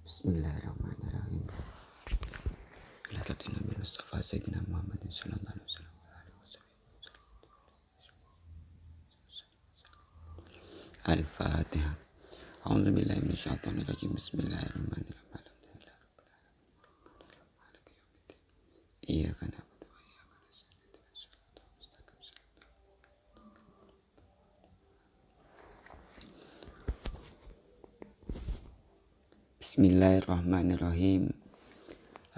Bismillahirrahmanirrahim. Ala Nabi Mustafa Sayyidina Muhammadin sallallahu alaihi wasallam. Al-Fatihah. A'udzu billahi minasyaitonir rajim. Bismillahirrahmanirrahim. Alhamdulillah. Iyyaka na'budu wa iyyaka nasta'in. Bismillahirrahmanirrahim.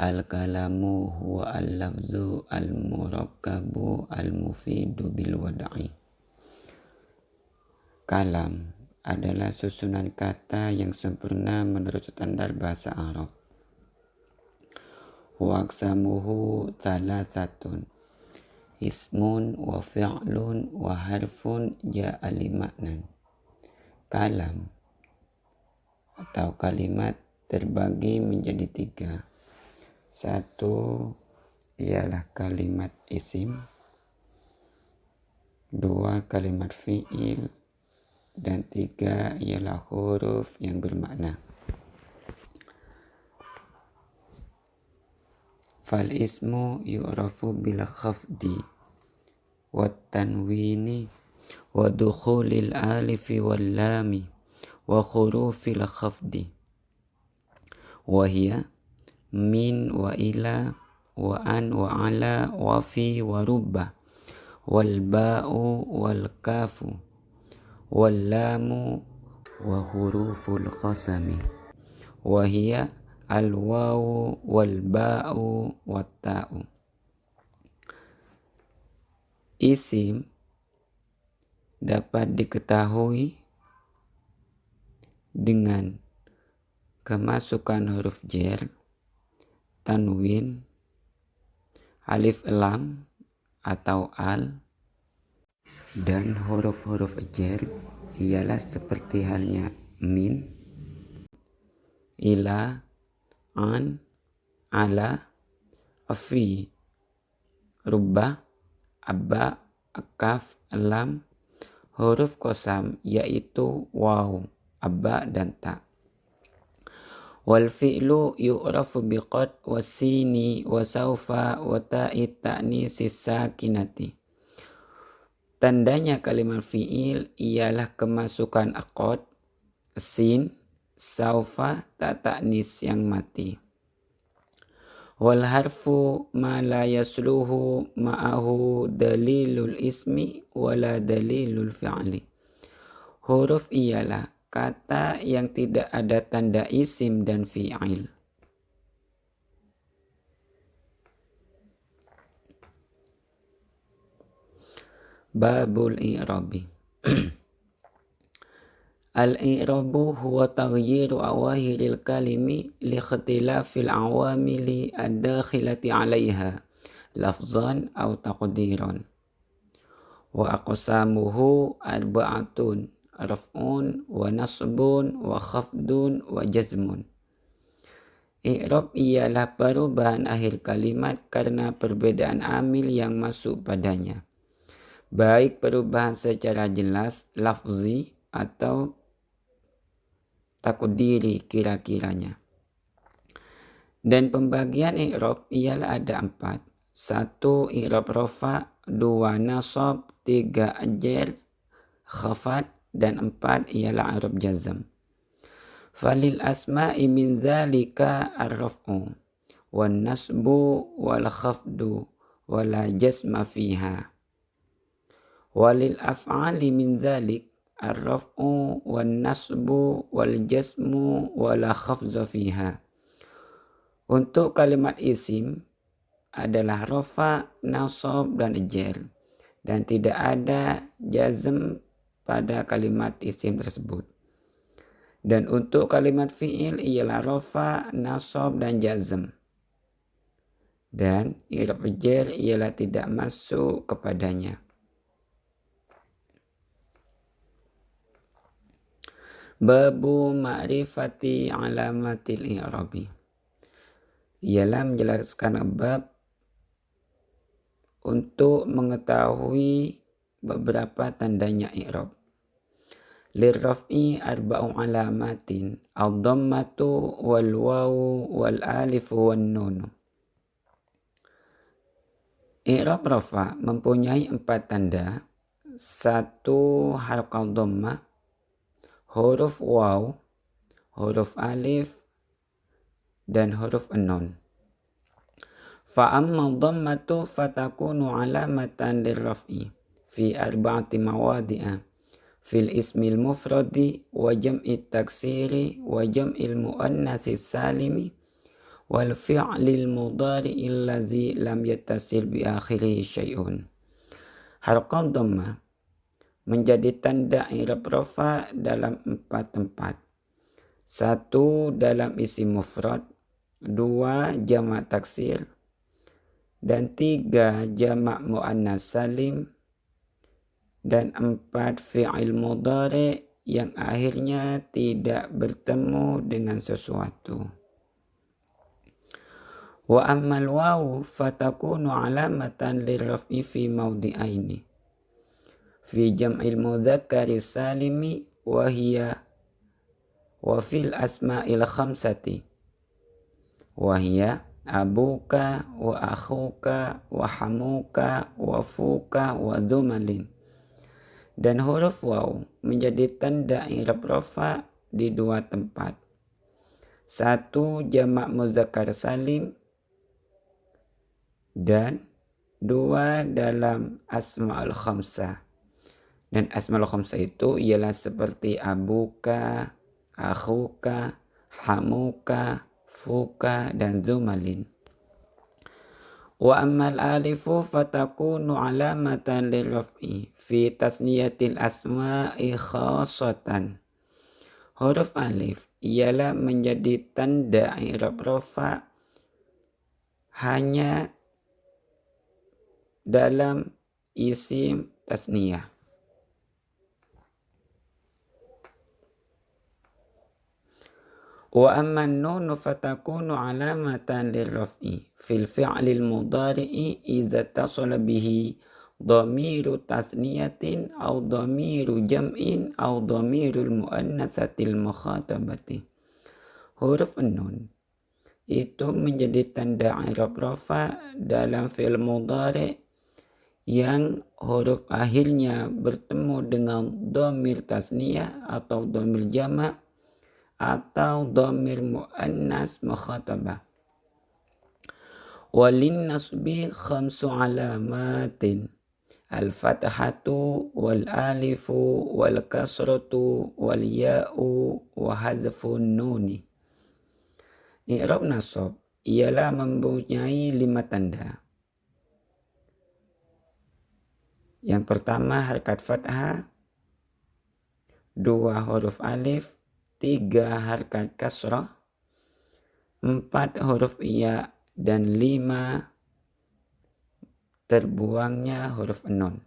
Al-kalamu huwa al-lafzu al-murakkabu al-mufidu bil wad'i. Kalam adalah susunan kata yang sempurna menurut standar bahasa Arab. Wa aqsamuhu thalathatun. Ismun wa fi'lun wa harfun ja'a li ma'nan. Kalam atau kalimat terbagi menjadi 3. 1 ialah kalimat isim, 2 kalimat fi'il, dan 3 ialah huruf yang bermakna. Fal ismu yu'rafu bil khafdi wat tanwini wa dukhulil alifi wal lami wa hurufil khafdi wa hiya min wa ila wa an wa ala wa fi wa rubba wal ba'u wal kafu wal lamu wa huruful qasami wa hiya al wawu wal ba'u wat ta'u. Isim dapat diketahui dengan kemasukan huruf jar, tanwin, alif lam atau al, dan huruf-huruf jar ialah seperti halnya min, ila, an, ala, fi, rubba, abba, kaf, lam, huruf qasam yaitu waw, abba, dan ta. Wal fi'lu yu'rafu biqad wasini wa saufa wa ta'it ta'nisi sakinati. Tandanya kalimat fi'il ialah kemasukan aqad, sin, saufa, ta ta'nis yang mati. Wal harfu ma la yasluhu ma'ahu dalilul ismi wala dalilul fi'li. Huruf ialah kata yang tidak ada tanda isim dan fi'il. Babul i'rabi. Al-i'rabu huwa taghyiru awahiril kalimi li ikhtilafil awamili ad-dakhilati 'alayha lafzan aw taqdiran. Wa aqsamuhu arba'atun. Raf'un wa nasbun wa khafdun wa jazmun. I'rab ialah perubahan akhir kalimat karena perbedaan amil yang masuk padanya, baik perubahan secara jelas lafzi atau takdiri kira-kiranya. Dan pembagian i'rab ialah ada 4. 1 i'rab rafa, 2 nasab, 3 jar, khafad, dan 4 ialah i'rab jazm. Falil asma'i min dzalika ar-raf'u wan nasbu wal khafdu wala jazma fiha. Walil af'ali min dzalik ar-raf'u wan nasbu wal jazmu wala khafza fiha. Untuk kalimat isim adalah rafa, nasab, dan jar, dan tidak ada jazm pada kalimat isim tersebut. Dan untuk kalimat fi'il ialah rafa, nasab, dan jazm. Dan i'rab jar ialah tidak masuk kepadanya. Babu ma'rifati alamatil i'rabi. Ialah menjelaskan bab untuk mengetahui beberapa tandanya i'rab. lirraf'i arba'u alamatin ad-dhammatu wal wawu wal alifu wan nun. I'rab rafa mempunyai 4 tanda. 1 harokat dhammah, huruf waw, huruf alif, dan huruf nun. Fa amma dhammatu fatakunu alamatan lirraf'i fi arba'ati mawadi'a fil ismil mufradi wa jam'i taksiri wa jam'il muannatsi salimi wal fi'lil mudhari'i allazi lam yattasil bi akhirih syai'un. Harokat dhammah menjadi tanda i'rab rafa dalam 4 tempat. 1 dalam isim mufrad, 2 jamak taksir, dan 3 jamak muannas salim, dan 4 fi'il mudhari yang akhirnya tidak bertemu dengan sesuatu. Wa ammal wawu fatakunu alamatan lirraf'i fi mawdi'aini fi jam'il mudzakkari salimi wa hiya wa fil asma'il khamsati wa hiya abuka wa akhuka wa hamuka wa fuka wa dhumalin. Dan huruf waw menjadi tanda i'rab rafa di 2 tempat. 1 jamak mudzakkar salim, dan 2 dalam asma'ul khamsah. Dan asma'ul khamsah itu ialah seperti abuka, akhuka, hamuka, fuka, dan zumalin. Wa ammal alifu fatakunu alamatan lirraf'i fi tasniyatil asma'i khassatan. Huruf alif ialah menjadi tanda i'rab rafa hanya dalam isim tasniyah. Wa amma an-nun fatakunu alamatan lirraf'i fil fi'lil mudhari'i idza tasala bihi dhamiru tasniyatin aw dhamiru jam'in aw dhamirul muannatsatil mukhatabati. Huruf nun itu menjadi tanda i'rab rafa dalam fi'il mudhari' yang huruf akhirnya bertemu dengan dhamir tasniyah atau dhamir jamak atau dhamir muannas mukhatabah. Walin nasbi 5 alamatin al-fathatu wal alifu wal kasratu wal ya'u wa hazfun nuni. I'rab nasab ialah mempunyai 5 tanda. Yang pertama harakat fathah, 2 huruf alif, 3 harakat kasrah, 4 huruf ya, dan 5 terbuangnya huruf nun.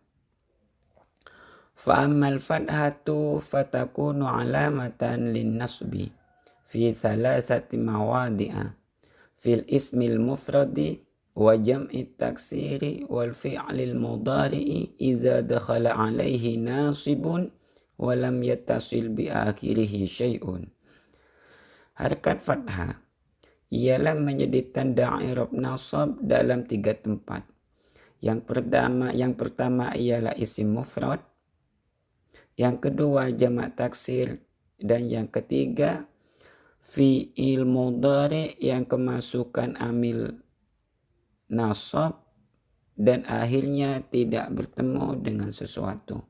Fa ammal fathatu fatakunu alamatan lin nasbi fi 3 mawadi'a fil ismil mufradi wa jam'i taksiri wal fi'lil mudhari'i idza dakhala alaihi nasibun wa lam yattasil bi akhirih syai'un. Harakat fathah ialah menjadi tanda i'rab nasab dalam 3 tempat. Yang pertama ialah isim mufrad, yang kedua jamak taksir, dan yang ketiga fi'il mudhari yang kemasukan amil nasab dan akhirnya tidak bertemu dengan sesuatu.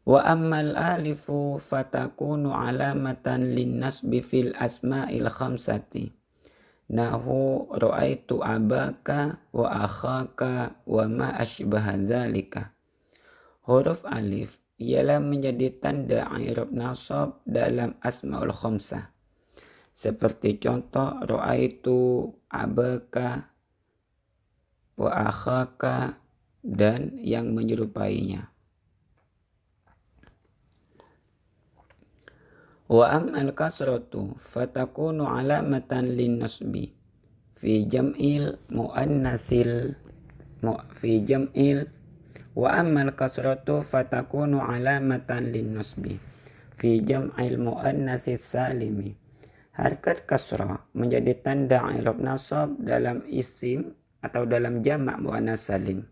Wa ammal alifu fatakunu alamatan lin nasbi fil asma'il khamsati nahu ra'aitu abaka wa akhaka wa ma ashbaha dzalika. Huruf alif ialah menjadi tanda i'rab nasab dalam asma'ul khamsah. Seperti contoh ra'aitu abaka wa akhaka dan yang menyerupainya. Wa ammal kasratu fatakunu alamatan lin nasbi fi jam'il Wa ammal kasratu fatakunu alamatan lin nasbi fi jam'il muannatsis salimi. Harkat kasrah menjadi tanda i'rab nasab dalam isim atau dalam jamak muannas salim.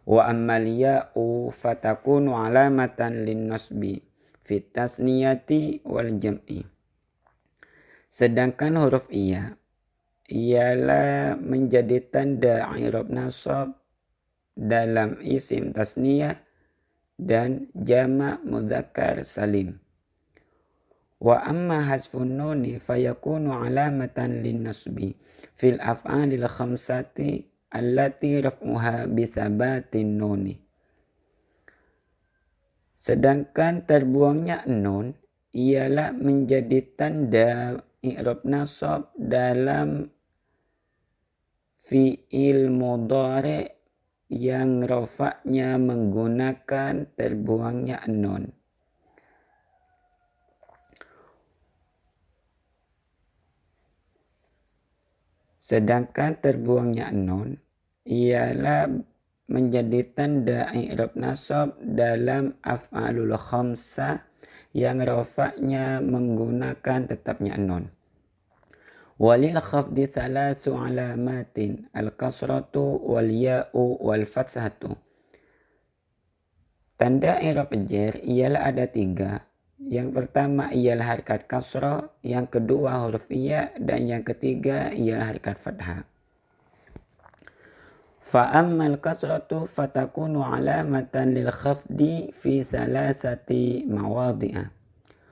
Wa ammal ya'u fatakunu alamatan lin nasbi fi tasniyati wal jam'i. Sedangkan huruf iya ialah menjadi tanda i'rab nasab dalam isim tasniyah dan jamak mudzakkar salim. Wa amma hasfun nuni fayakunu alamatan lin nasbi fil af'alil khamsati allati raf'uha bi thabatin nuni. Sedangkan terbuangnya nun ialah menjadi tanda i'rab nasab dalam fi'il mudhari' yang rafa'nya menggunakan terbuangnya nun. Sedangkan terbuangnya nun ialah menjadi tanda i'rab nasab dalam af'alul khamsah yang rafa'nya menggunakan tetapnya nun. Walil khafdi thalathu alamatin al-kasratu wal ya'u wal fathatu. Tanda i'rab jar ialah ada 3. Yang pertama ialah harkat kasrah, yang kedua huruf iya, dan yang ketiga ialah harkat fathah. Fa ammal kasratu fatakunu alamatan lil khafdi fi thalathati mawadhi'a.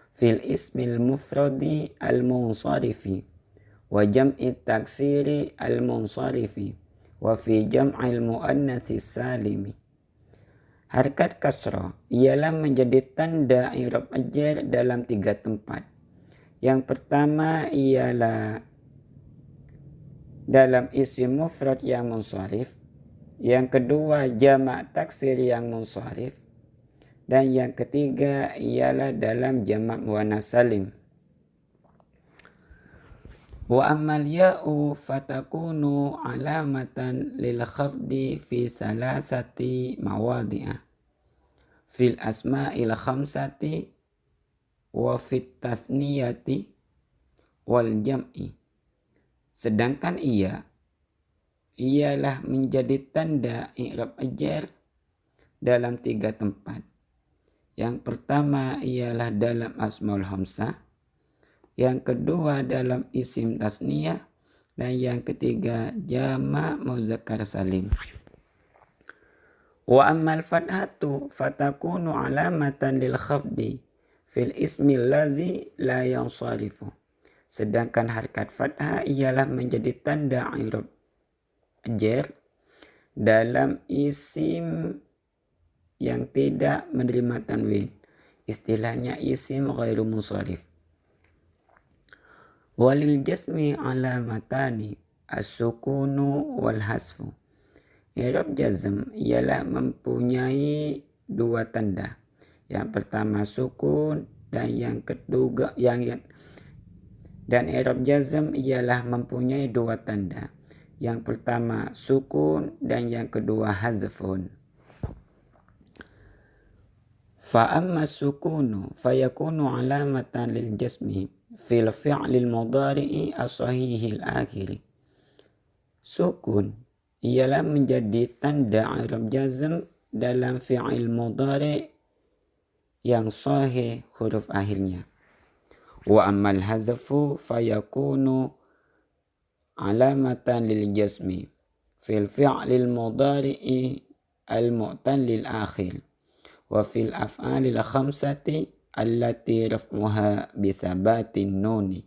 Fil ismil mufradi al munsarifi wa jam'i taksiri al munsarifi wa fi jam'il muannatsi salimi. Harkat kasrah ialah menjadi tanda i'rab jar dalam 3 tempat. Yang pertama ialah dalam isim mufrad yang munsharif, yang kedua jamak taksir yang munsharif, dan yang ketiga ialah dalam jamak muannas salim. Wa ammal ya'u fatakunu alamatan lil khafdi fi thalathati mawadhi'a. Fil asma'il khamsati wa fit tathniyati wal jam'i. Sedangkan ialah menjadi tanda i'rab jar dalam 3 tempat. Yang pertama ialah dalam asmaul khamsah, yang kedua dalam isim tasniyah, dan yang ketiga jamak mudzakkar salim. Wa ammal fathatu fatakunu alamatan lil khafdi fil ismi allazi la yansarifu. Sedangkan harkat fathah ialah menjadi tanda i'rab jar dalam isim yang tidak menerima tanwin, istilahnya isim ghairu munsharif. Walil jasmi alamatani as-sukunu wal hasfu. I'rab jazm ialah mempunyai 2 tanda. Yang pertama sukun dan yang kedua dan i'rab jazm ialah mempunyai 2 tanda. Yang pertama sukun dan yang kedua hazfun. Fa amma sukunu fayakunu alamatan lil jasmi fil fi'lil mudhari'i as-sahihil akhiri. Sukun ialah menjadi tanda i'rab jazm dalam fi'il mudhari' yang sahih huruf akhirnya. Wa ammal hazfu fayakunu alamatan lil jasmi fil fi'lil mudhari'i al-mu'tallil akhir wa fil af'alil khamsati allati raf'uha bi thabatin nuni.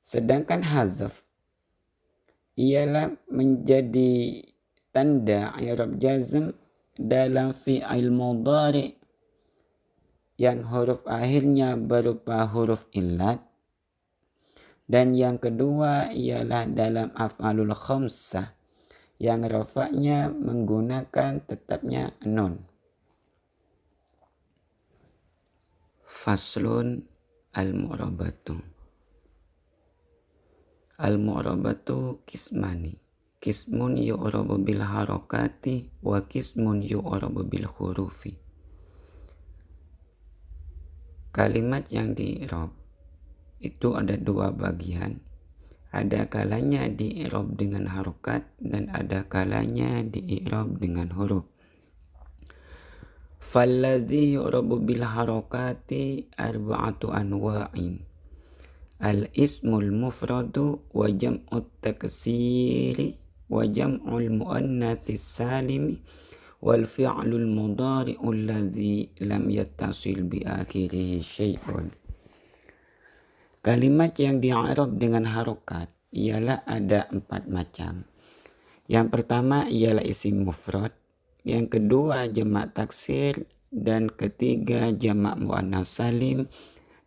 Sedangkan hazf ialah menjadi tanda i'rab jazm dalam fi'il mudhari' yang huruf akhirnya berupa huruf illat, dan yang kedua ialah dalam af'alul khamsah yang rafa'nya menggunakan tetapnya nun. Faslun al-mu'rabatu. Al-mu'rabatu kismani. Qismun yu'rabu bil harakati wa qismun yu'rabu bil hurufi. Kalimat yang di-i'rab itu ada dua bagian. Ada kalanya di-i'rab dengan harokat dan ada kalanya di-i'rab dengan huruf. Falladhi yu'rabu bil harakati arba'atu anwa'in. Al-ismul mufradu wa jam'ut taksiri wa jam'ul muannatsis salimi wal fi'lul mudhari'u alladhi lam yattasil bi akhirihi syai'un. Kalimat yang di-i'rab dengan harokat ialah ada 4 macam. Yang pertama ialah isim mufrad, yang kedua jamak taksir, dan ketiga jamak muannats salim,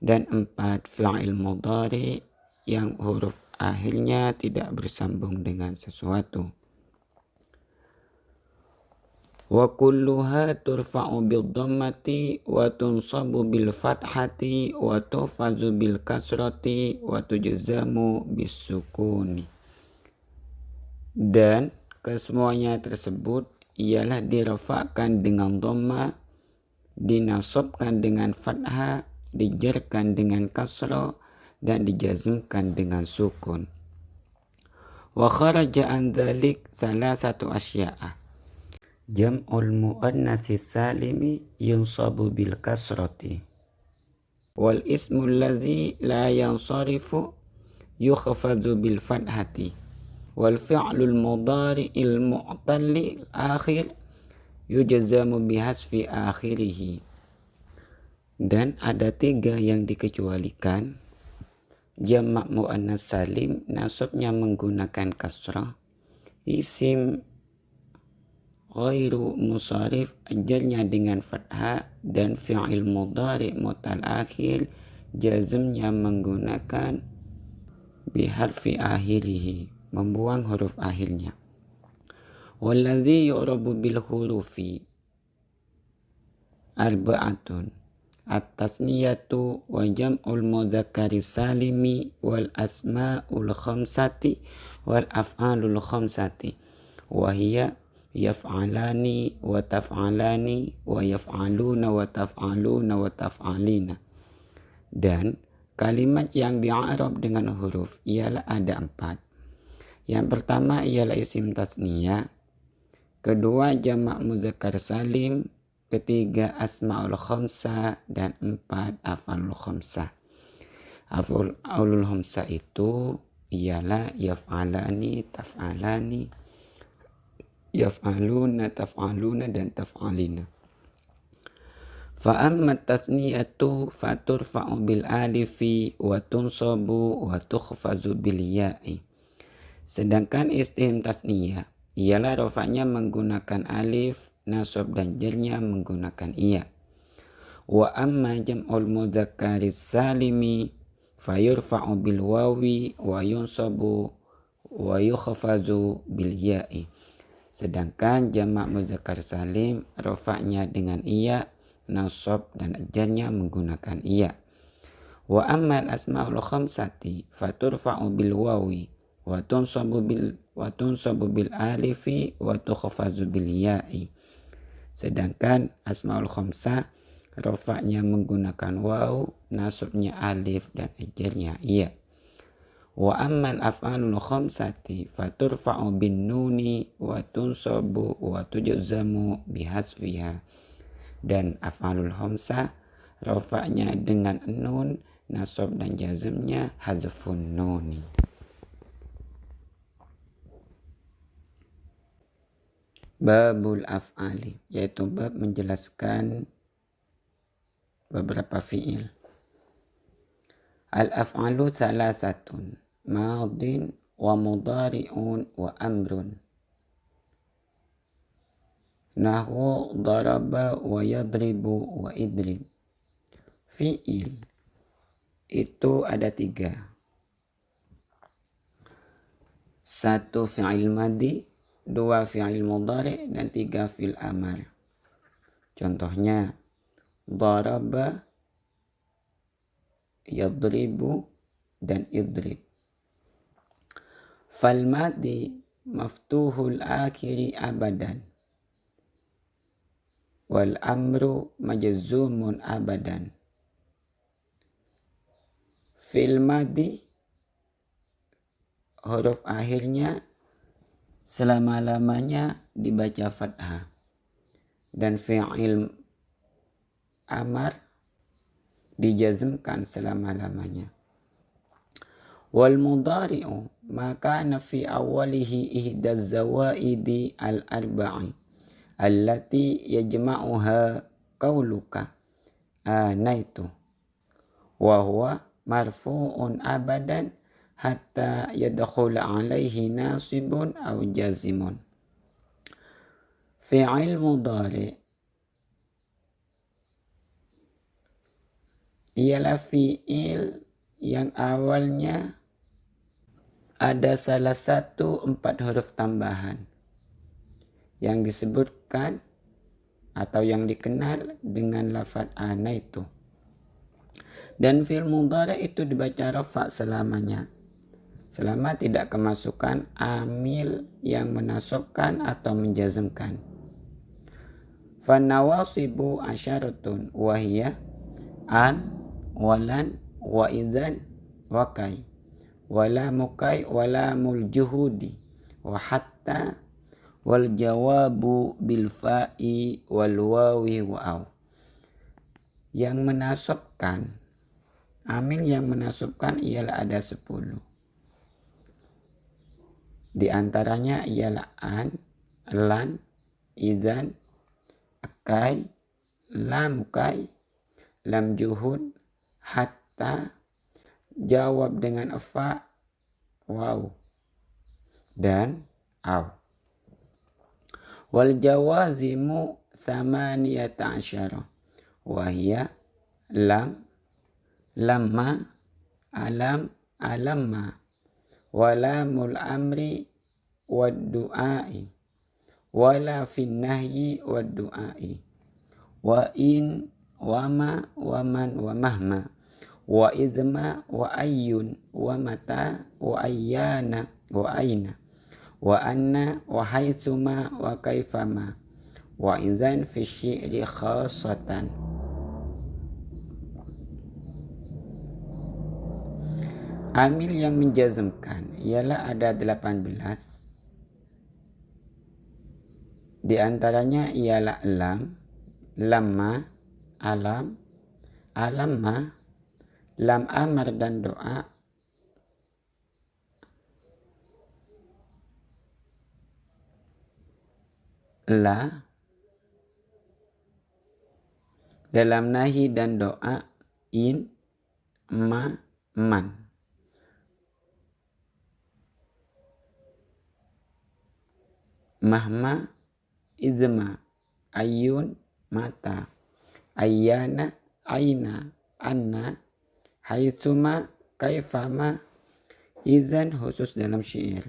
dan 4 fi'il mudhari yang huruf akhirnya tidak bersambung dengan sesuatu. Wa kulluha turfa'u bil dhammati wa tunsabu bil fathati wa tuhfazu bil kasrati wa tujzamu bis sukuni. Dan kesemuanya tersebut ialah dirafa'kan dengan dhamma, dinasabkan dengan fathah, dijarkan dengan kasrah, dan dijazmkan dengan sukun. Wa kharaja an dzalik salasatu asya'a. Jam'ul muannatsis salimi yunsabu bil kasrati. Wal ismul ladzi la yansarifu yukhfazu bil fathati. Wal fi'lul mudhari'il mu'talli akhir yujzamu bihasfi akhirih. Dan ada 3 yang dikecualikan. Jamak muannats salim nasabnya menggunakan kasrah. Isim ghairu musarif ajalnya dengan fathah, dan fi'il mudhari mutal akhir jazmnya menggunakan biharfi akhirih, membuang huruf akhirnya. Wallazi yu'rabu bil hurufi arba'atun. At-tasniyatu wa jam'ul mudzakkari salimi wal asma'ul khamsati wal af'alul khamsati wa hiya yaf'alani wa taf'alani wa yaf'aluna wa taf'aluna wa taf'alina. Dan kalimat yang di-i'rab dengan huruf ialah ada 4. Yang pertama ialah isim tasniyah, kedua jamak mudzakkar salim, ketiga asmaul khamsah, dan 4 af'alul khamsah. Af'alul khamsah itu ialah yaf'alani, taf'alani, yaf'aluna, taf'aluna, dan taf'alina. Fa amma tasniyatu faturfa'u bil alifi wa tunsabu wa tukhfazu bil ya'i. Sedangkan isim tasniyah ialah rafa'nya menggunakan alif, nasab dan jarnya menggunakan iya. Wa amma jam'ul mudzakkaris salimi fayurfa'u bil wawi wa yunsabu wa yukhfazu bil ya'i. Sedangkan jamak mudzakkar salim rafa'nya dengan iya, nasab dan jarnya menggunakan iya. Wa amma al asmaul khamsati faturfa'u bil wawi wa tunsabu bil alifi wa tukhfazu bil ya'i. Sedangkan asmaul khamsah rafa'nya menggunakan waw, nasabnya alif, dan jarnya iya. Wa ammal af'alul khamsati faturfa'u bin nuni wa tunsabu wa tujzamu bihasfiha. Dan af'alul khamsah rafa'nya dengan nun, nasab dan jazmnya hazfun nuni. Babul af'ali, yaitu bab menjelaskan beberapa fi'il. Al-af'alu thalathatun, madin wa mudari'un wa amrun. Nahwu daraba wa yadribu wa idrib. Fi'il itu ada 3. 1 fi'il madi, 2 fi'il mudhari, dan 3 fi'il amar. Contohnya daraba, yadribu, dan idrib. Fal madi maftuhul akhiri abadan. Wal amru majzumun abadan. Fil madi huruf akhirnya selama-lamanya dibaca fathah. Dan fi'il amar dijazmkan selama-lamanya. Wal mudhari'u ma kana fi awwalihi ihdaz zawaidi al arba'i allati yajma'uha qauluka anaitu wa huwa marfu'un abadan hatta yadkhula alaihi nasibun aw jazimun. Fi'il mudhari' ialah fi'il yang awalnya ada salah satu 4 huruf tambahan yang disebutkan atau yang dikenal dengan lafaz anaitu. Dan fi'il mudhari' itu dibaca rafa selamanya, selama tidak kemasukan amil yang menasabkan atau menjazmkan. Fanawasibu asyaratun wahiyya an, walan, wa idzan, wa kai, wala mukai, wala muljuhudi, wa hatta, wal jawabu bil fa'i wal wawi wa aw. Yang menasabkan, amil yang menasabkan ialah ada 10. Di antaranya ialah an, lan, idzan, akai, lam mukai, lam juhud, hatta, jawab dengan fa, waw, dan aw. Wal jawazimu thamaniyata asyara wahiyya lam, lamma, alam, alamma, walamul amri wad du'ai, wala fin nahyi wad du'ai, wa in, wama, waman, wa mahma, wa idma, wa ayyun, wa mata, wa ayyana, wa aina, wa anna, wa haitsuma, wa kaifama, wa idzan fi syi'ri khassatan. Amil yang menjazmkan ialah ada 18. Di antaranya ialah lam, lamma, alam, alamma, lam amar dan doa, la, dalam nahi dan doa, in, ma, man. Mahma, izma, ayun, mata, ayyana, aina, anna, haitsuma, kaifama, idzan khusus dalam syair.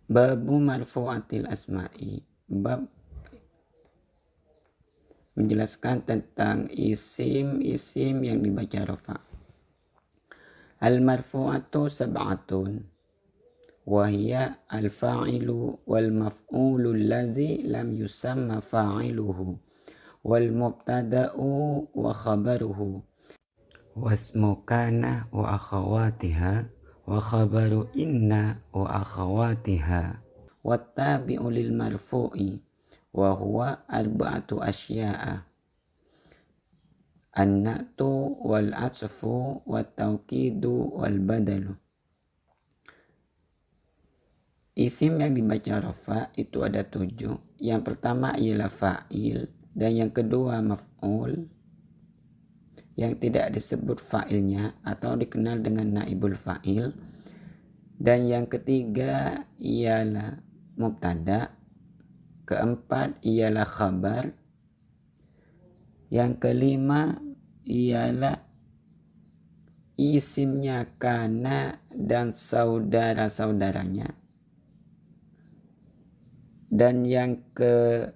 Babu marfu'atil asma'i, bab menjelaskan tentang isim-isim yang dibaca rafa. Al-marfu'atu sab'atun wahiyya al-fa'ilu wal maf'ulu alladhi lam yusamma fa'iluhu wal mubtada'u wa khabaruhu wasmu kana wa akhawatiha wa khabaru inna wa akhawatiha wattabi'u lil marfu'i wa huwa arba'atu asya'a an-na'tu wal atfu wat taukidu wal badalu. Isim yang dibaca rafa itu ada 7. Yang pertama ialah fa'il, dan yang kedua maf'ul yang tidak disebut fa'ilnya atau dikenal dengan naibul fa'il, dan yang ketiga ialah mubtada, keempat ialah khabar, yang kelima ialah isimnya kana dan saudara-saudaranya, dan yang keenam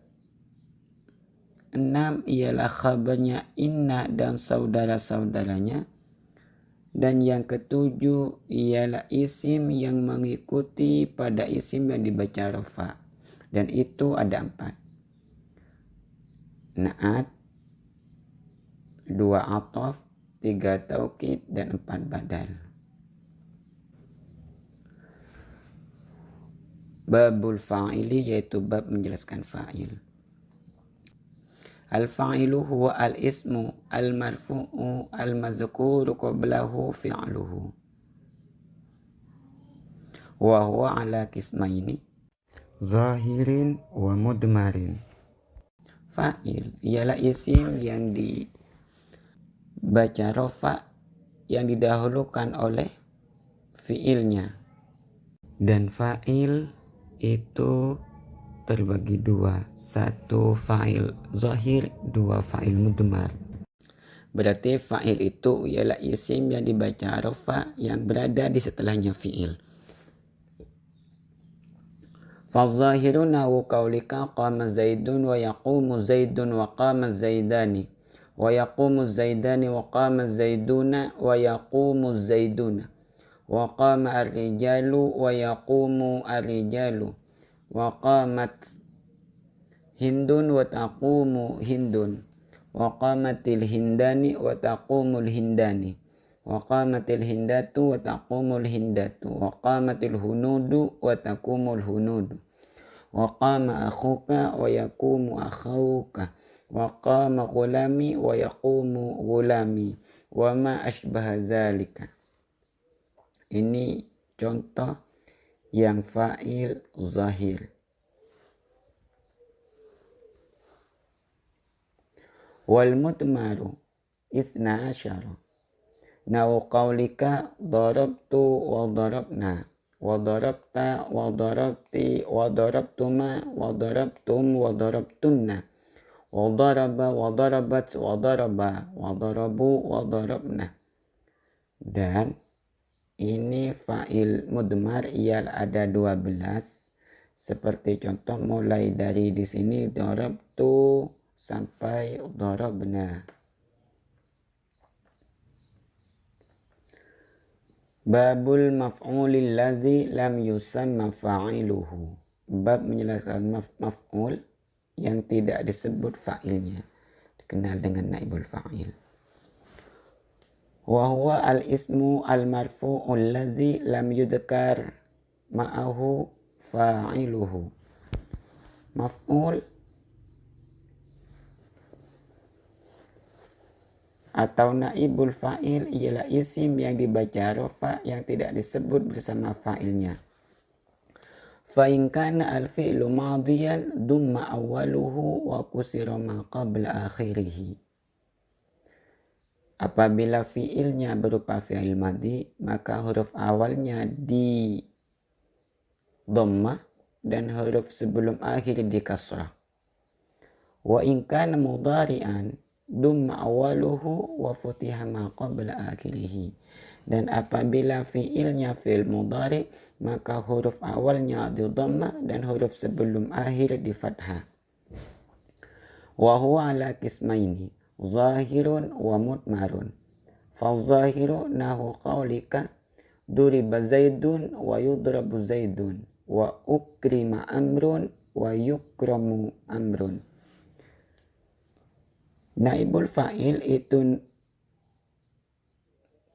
ialah khabarnya inna dan saudara-saudaranya, Dan yang ketujuh ialah isim yang mengikuti pada isim yang dibaca rafa. Dan itu ada 4. Na'at, 2 ataf, 3 taukid, dan 4 badal. Babul fa'ili yaitu bab menjelaskan fa'il. Al-fa'ilu huwa al-ismu al-marfu'u al-mazkuru qablahu fi'luhu. Wa huwa ala qismaini zahirin wa mudmarin. Fa'il ialah isim yang dibaca rafa yang didahulukan oleh fi'ilnya. Dan fa'il itu terbagi 2, 1 fa'il zahir, 2 fa'il mudmar. Berarti fa'il itu ialah isim yang dibaca rafa yang berada di setelahnya fi'il. Fadzahiru nahu qaulika qama zaidun wa yaqumu zaidun wa qama zaidani wa yaqumu zaidani wa qama zaiduna wa yaqumu zaiduna wa qama ar-rijalu wa yaqumu ar-rijalu wa qamat hindun wa taqumu hindun wa qamatil hindani wa taqumul hindani wa qamatil hindatu wa taqumul hindatu wa qamatil hunudu wa taqumul hunudu wa qama akhuka wa yaqumu akhauka wa qama ghulami wa yaqumu ghulami wa ma ashbaha zalika. Ini contoh yang fa'il zahir. Wal mudmaru 12 nahu qaulika darabtu wa darabna wa darabta wa darabti wa darabtuma wa darabtum wa darabtunna wa daraba wa darabat wa daraba wa darabu wa darabna. Dan ini fa'il mudmar ialah ada 12 seperti contoh mulai dari di sini darabtu sampai darabna. Babul maf'ulil ladzi lam yusamma fa'iluhu. Bab menjelaskan maf'ul yang tidak disebut fa'ilnya, dikenal dengan naibul fa'il. Wa huwa al-ismu al-marfu'ul ladzi lam yudhkar ma'ahu fa'iluhu. Maf'ul atau naibul fa'il ialah isim yang dibaca rafa yang tidak disebut bersama fa'ilnya. Fa in kana al-fi'lu madiyan dumma awwaluhu wa kusira ma qabla akhirih. Apabila fi'ilnya berupa fi'il madi, maka huruf awalnya di dhammah dan huruf sebelum akhir di kasrah. Wa in kana mudhari'an dumma awaluhu wa futiha ma qabla akhirih. Dan apabila fi'ilnya fi'il mudhari, maka huruf awalnya di dhammah dan huruf sebelum akhir di fathah. Wa huwa ala qismaini zahirun wa mudmarun. Fa zahiru nahu qaulika duriba zaidun wa yudrabu zaidun wa ukrima amrun wa yukramu amrun. Naibul fa'il itu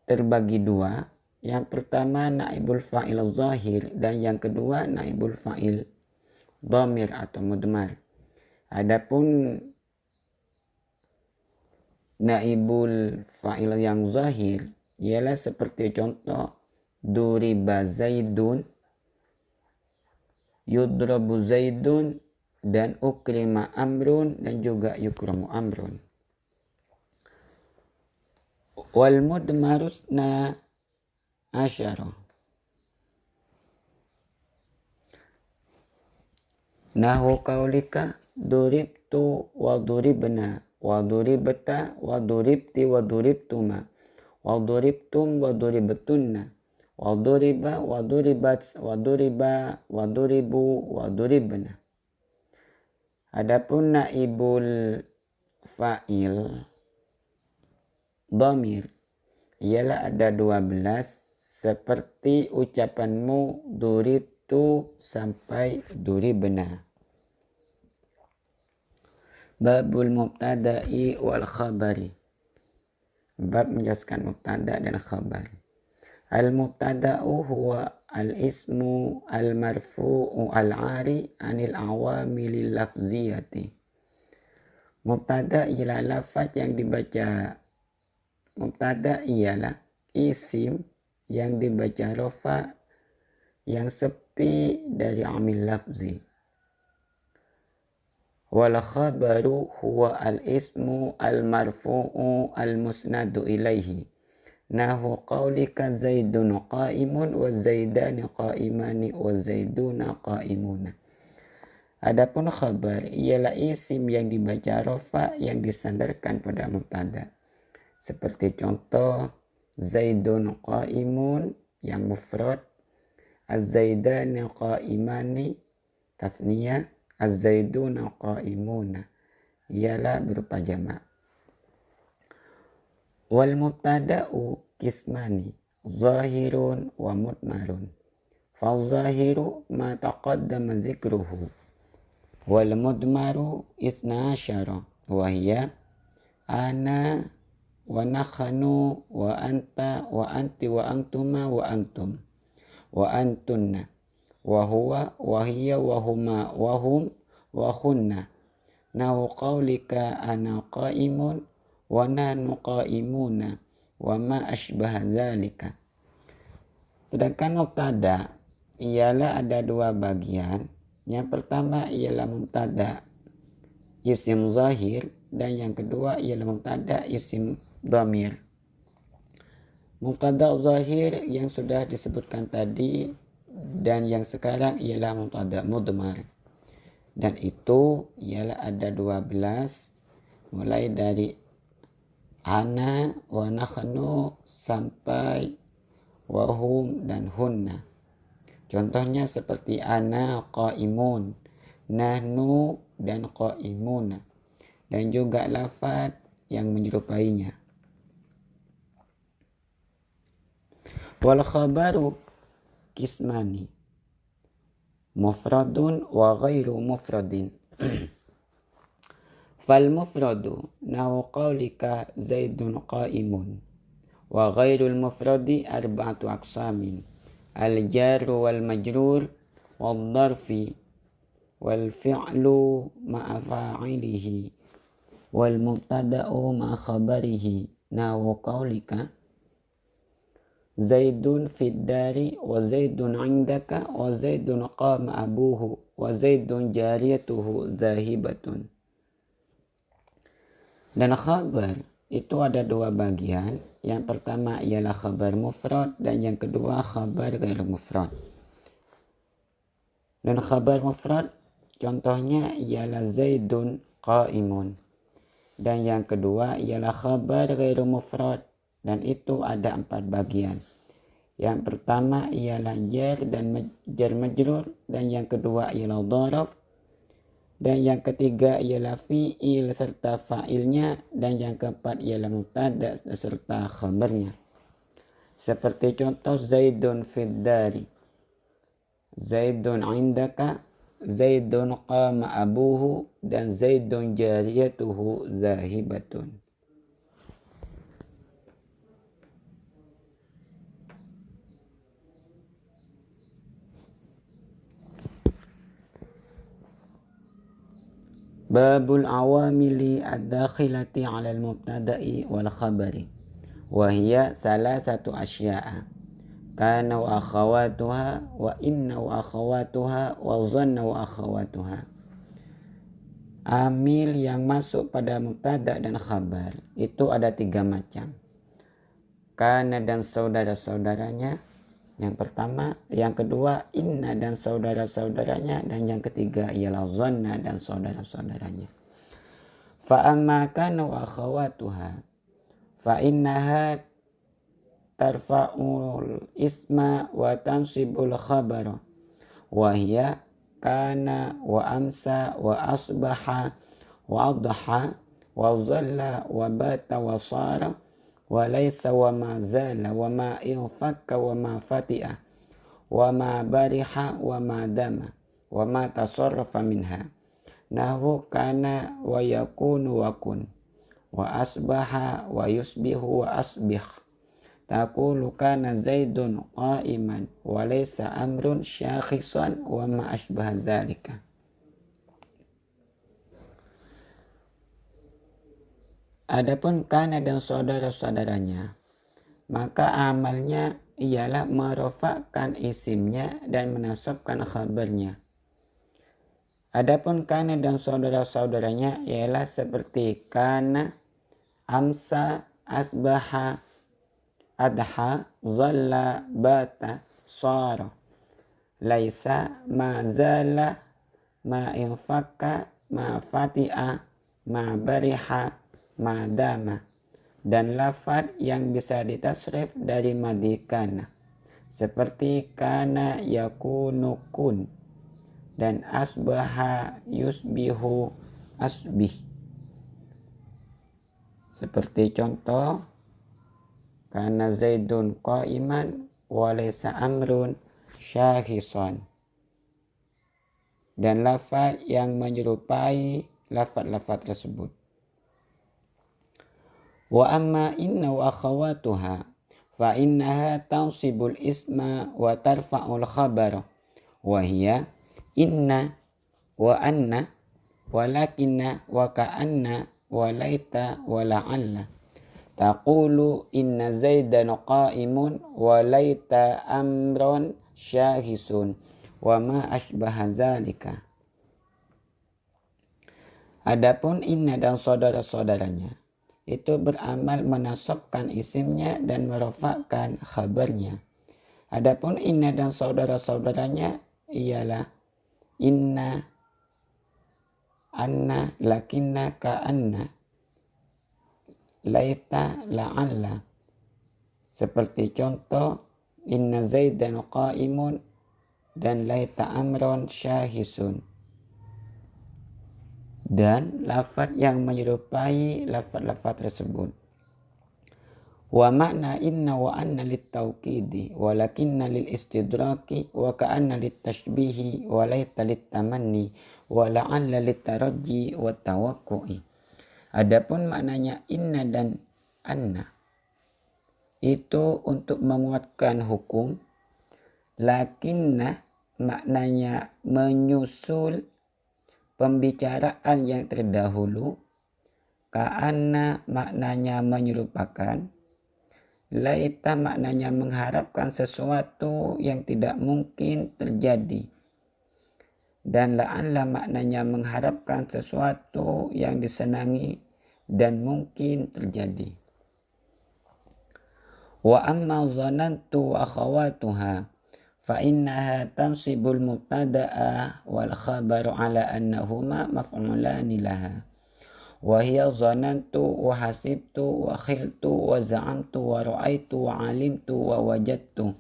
terbagi 2. Yang pertama naibul fa'il zahir dan yang kedua naibul fa'il dhamir atau mudmar. Adapun naibul fa'il yang zahir ialah seperti contoh duriba zaidun, yudrabu zaidun, dan ukrima amrun dan juga yukramu amrun. Wal mudmarusna asyara nahu qaulika duribtu wa duribna wa duribta wa duribti wa duribtuma wa duribtum wa duribtunna wa duriba wa duribat wa duriba wa duribu wa duribna. Adapun naibul fa'il dhamir ialah ada 12 seperti ucapanmu duribtu sampai duribna. Babul mubtada'i wal khabari. Bab menjelaskan mubtada dan khabar. Al-mubtada'u huwa al-ismu al-marfu'u al-'ari anil awamilil lafziyati. Mubtada ialah lafaz yang dibaca. Mubtada ialah isim yang dibaca rofa yang sepi dari amil lafzi. Wal khabaru huwa al-ismu al-marfu'u al-musnadu ilaihi. Nahu qawlika zaidun qa'imun wa zaidani qa'imani wa zaiduna qa'imuna. Adapun khabar ialah isim yang dibaca rofa yang disandarkan pada mubtada. Seperti contoh zaidun qa'imun yang mufrad, az-zaidani qa'imani tasniyah, az-zaiduna qa'imuna ialah berupa jamak. Wal mubtada'u kismani zahirun wa mudmarun. Fal zahiru ma taqaddama zikruhu wal mudmaru isna asyara wa hiya ana wa nakhanu wa anta wa anti wa antuma wa antum wa antunna wa huwa wa hiya wa huma wa hum wa khunna. Nahu qawlika ana qa'imun wa nahnu qa'imuna wa ma ashbaha dzalika. Sedangkan mubtada ialah ada dua bagian. Yang pertama ialah mubtada isim zahir dan yang kedua ialah mubtada isim dhamir. Mubtada zahir yang sudah disebutkan tadi dan yang sekarang ialah mubtada mudmar. Dan itu ialah ada 12 mulai dari ana wa nakhnu sampai wahum dan hunna. Contohnya seperti ana qaimun, nahnu dan qaimuna, dan juga lafaz yang menyerupainya. Wal khabaru kismani mufradun wa ghairu mufradin. Fal mufradu nahu qawlika zaidun qaimun wa ghairul mufradi arba'atu aqsamin. Al-jarru wal majrur wal dharfi wal fi'lu ma'a fa'ilihi wal mubtada'u ma'a khabarihi. Nahu qawlika zaidun fid dari wa zaidun indaka wa zaidun qama abuhu wa zaidun jariyatuhu zahibatun. Dan khabar itu ada dua bagian. Yang pertama ialah khabar mufrad dan yang kedua khabar ghair mufrad. Dan khabar mufrad contohnya ialah zaidun qaimun. Dan yang kedua ialah khabar ghair mufrad dan itu ada 4 bagian. Yang pertama ialah jar dan jar majrur dan yang kedua ialah dharaf. Dan yang ketiga ialah fi'il serta fa'ilnya dan yang keempat ialah mubtada serta khabarnya. Seperti contoh zaidun fid dari, zaidun indaka, zaidun qama abuhu dan zaidun jariyatuhu zahibatun. Babul awamili ad-dakhilati 'ala al-mubtada'i wal khabari wa hiya thalathatu asya'a kana wa akhawatuha wa inna wa akhawatuha wa dhanna wa akhawatuha. Amil yang masuk pada mubtada dan khabar itu ada 3 macam. Kana dan saudara-saudaranya yang pertama, yang kedua inna dan saudara-saudaranya, dan yang ketiga ialah dhanna dan saudara-saudaranya. Fa amma kana wa akhawatuha fa innaha tarfa'ul isma wa tansibul khabara wa hiya kana wa amsa wa asbaha wa adha wa dhalla wa bata wa sara wa laysa wa ma zala wa ma infakka wa ma fati'a wa ma bariha wa ma dama wa ma tasarrafa minha. Nahu kana wa yakunu wa kun wa asbaha wa yusbihu wa asbih. Taqulu kana Zaidun qa'iman wa laysa amrun syakhisan wa ma asbaha dzalika. Adapun kana dan saudara-saudaranya, maka amalnya ialah merofakkan isimnya dan menasabkan khabarnya. Adapun kana dan saudara-saudaranya ialah seperti kana, amsa, asbaha, adha, zalla, bata, sara, laisa, ma zala, ma infaka, ma fati'a, ma bariha, ma dama, dan lafad yang bisa ditasrif dari madi kana seperti kana yakunu kun dan asbaha yusbihu asbih. Seperti contoh kana Zaidun qa'iman wa laysa amrun syakhisan, dan lafaz yang menyerupai lafaz-lafaz tersebut. Wa amma inna wa akhawatuha fa innaha tansibul isma wa tarfa'ul khabara wa hiya inna wa anna walakinna wa ka'anna wa laita wa la'alla. Taqulu inna Zaidan qa'imun wa laita amron syahisun wa ma asbaha zalika. Adapun inna dan saudara-saudaranya itu beramal menasabkan isimnya dan merofakkan khabarnya. Adapun inna dan saudara-saudaranya ialah inna, anna, lakinna, ka'anna, laita, la'alla. Seperti contoh inna Zaidan qa'imun dan laita amron syahisun, dan lafaz yang menyerupai lafaz-lafaz tersebut. Wa makna inna wa anna lit-tawkidi walakinna lil-istidraki wa ka'anna lit-tashbihi wa laita lit-tamanni wa la'alla lit-taraji wa tawakku'i. Adapun maknanya inna dan anna itu untuk menguatkan hukum, lakinna maknanya menyusul pembicaraan yang terdahulu, ka'anna maknanya menyerupakan, laita maknanya mengharapkan sesuatu yang tidak mungkin terjadi, dan la'alla maknanya mengharapkan sesuatu yang disenangi dan mungkin terjadi. Wa amma zanantu wa akhawatuha fa innaha tansibul mubtada'a wal khabaru ala annahuma maf'ulani laha wa hiya zanantu wa hasibtu wa khiltu wa za'amtu wa ra'aitu wa alimtu wa wajadtu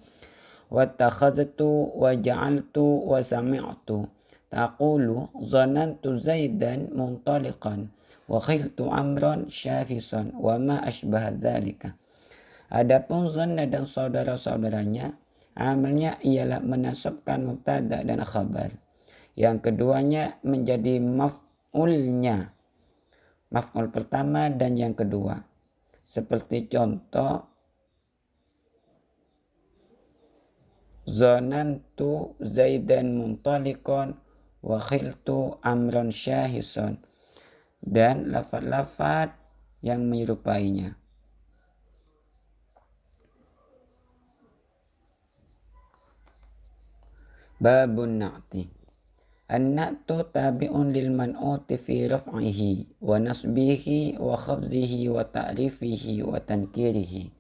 wa takhaztu wa ja'altu wa sami'tu. Taqulu zanantu Zaidan muntaliqan wa khiltu amran syahisan wa ma asbaha dzalika. Adapun zanna dan saudara-saudaranya, amalnya ialah menasabkan mubtada dan khabar. Yang keduanya menjadi maf'ulnya, maf'ul pertama dan yang kedua. Seperti contoh zanantu Zaidan muntaliqan wa khiltu amran syahisan, dan lafaz-lafaz yang menyerupainya. Babun na'ti. An-na'tu tabi'un lil man'uti fi raf'ihi wa nasbihi wa khafzihi wa ta'rifihi wa tankirihi.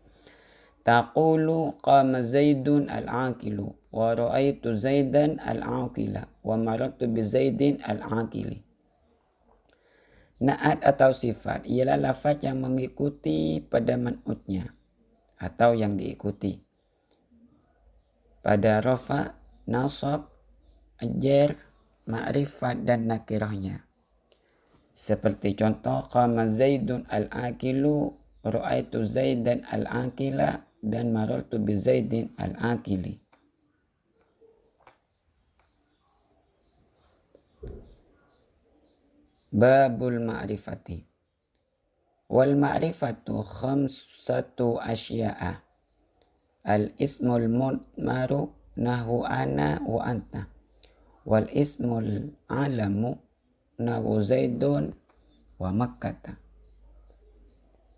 Taqulu qama Zaidun al-aqilu wa ra'aitu Zaidan al-aqila wa marartu bi Zaidin al-aqili. Na'at atau sifat ialah lafaz yang mengikuti pada man'utnya atau yang diikuti pada rafa, nasab, jar, ma'rifat dan nakirahnya. Seperti contoh qama Zaidun al-aqilu ra'aitu Zaidan al-akila dan marartu bi Zaidin al-akili. Babul ma'rifati. Wal ma'rifatu khamsatu asya'a. Al-ismul mudmaru nahu ana wa anta. Wal ismul alamu nahu Zaidun wa Makkata.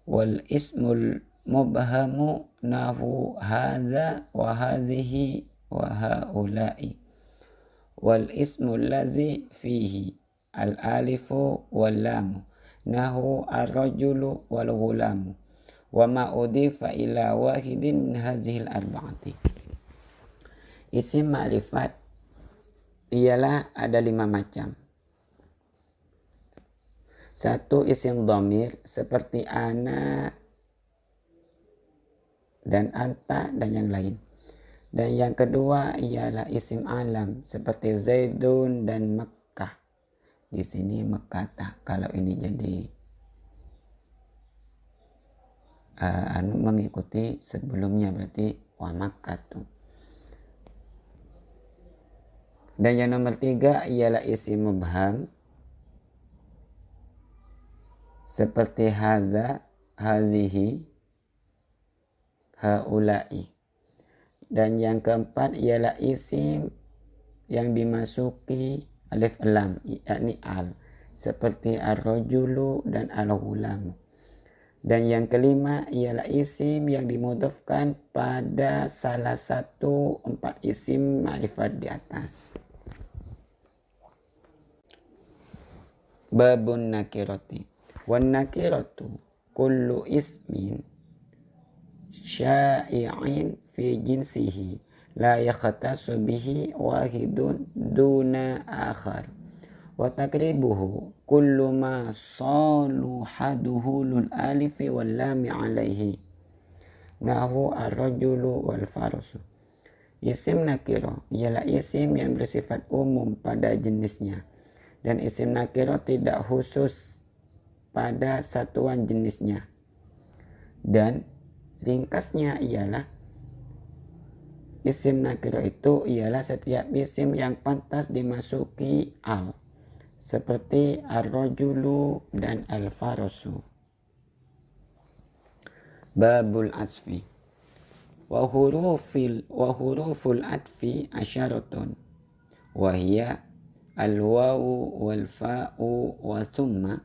Wal ismul mubhamu nahu hadza wa hadhihi wa haula'i. Wal ismul ladzi fihi al-alifu wal lamu nahu ar-rajulu wal ghulamu wa ma udifa ila wahidin min hadhil arba'ati. Isim ma'rifat ialah ada 5 macam. 1 isim dhamir seperti ana dan anta dan yang lain. Dan yang kedua ialah isim alam seperti Zaidun dan Makkah. Di sini Makkah. Kalau ini jadi mengikuti sebelumnya berarti wa Makkah. Dan yang nomor 3 ialah isim mubham seperti hadza, hazihi, haula'i. Dan yang keempat ialah isim yang dimasuki alif lam, yakni al, seperti ar-rajulu dan al-ghulamu. Dan yang kelima ialah isim yang dimudhafkan pada salah satu 4 isim ma'rifat di atas. Babun nakirati. Wan nakiratu kullu ismin sya'i'in fi jinsihi la yakhtasu bihi wahidun duna akhar. Wa takribuhu kullu ma saluhaduhu lul alifi wal lami alaihi nahu ar-rajulu wal farasu. Isim nakiro ialah isim yang bersifat umum pada jenisnya, dan isim nakiro tidak khusus pada satuan jenisnya. Dan ringkasnya ialah isim nakiro itu ialah setiap isim yang pantas dimasuki al, seperti ar-rajulu dan al-farasu. Babul asfi. Wa huruful atfi asyaratun wa hiya al-wawu wal fa'u wa thumma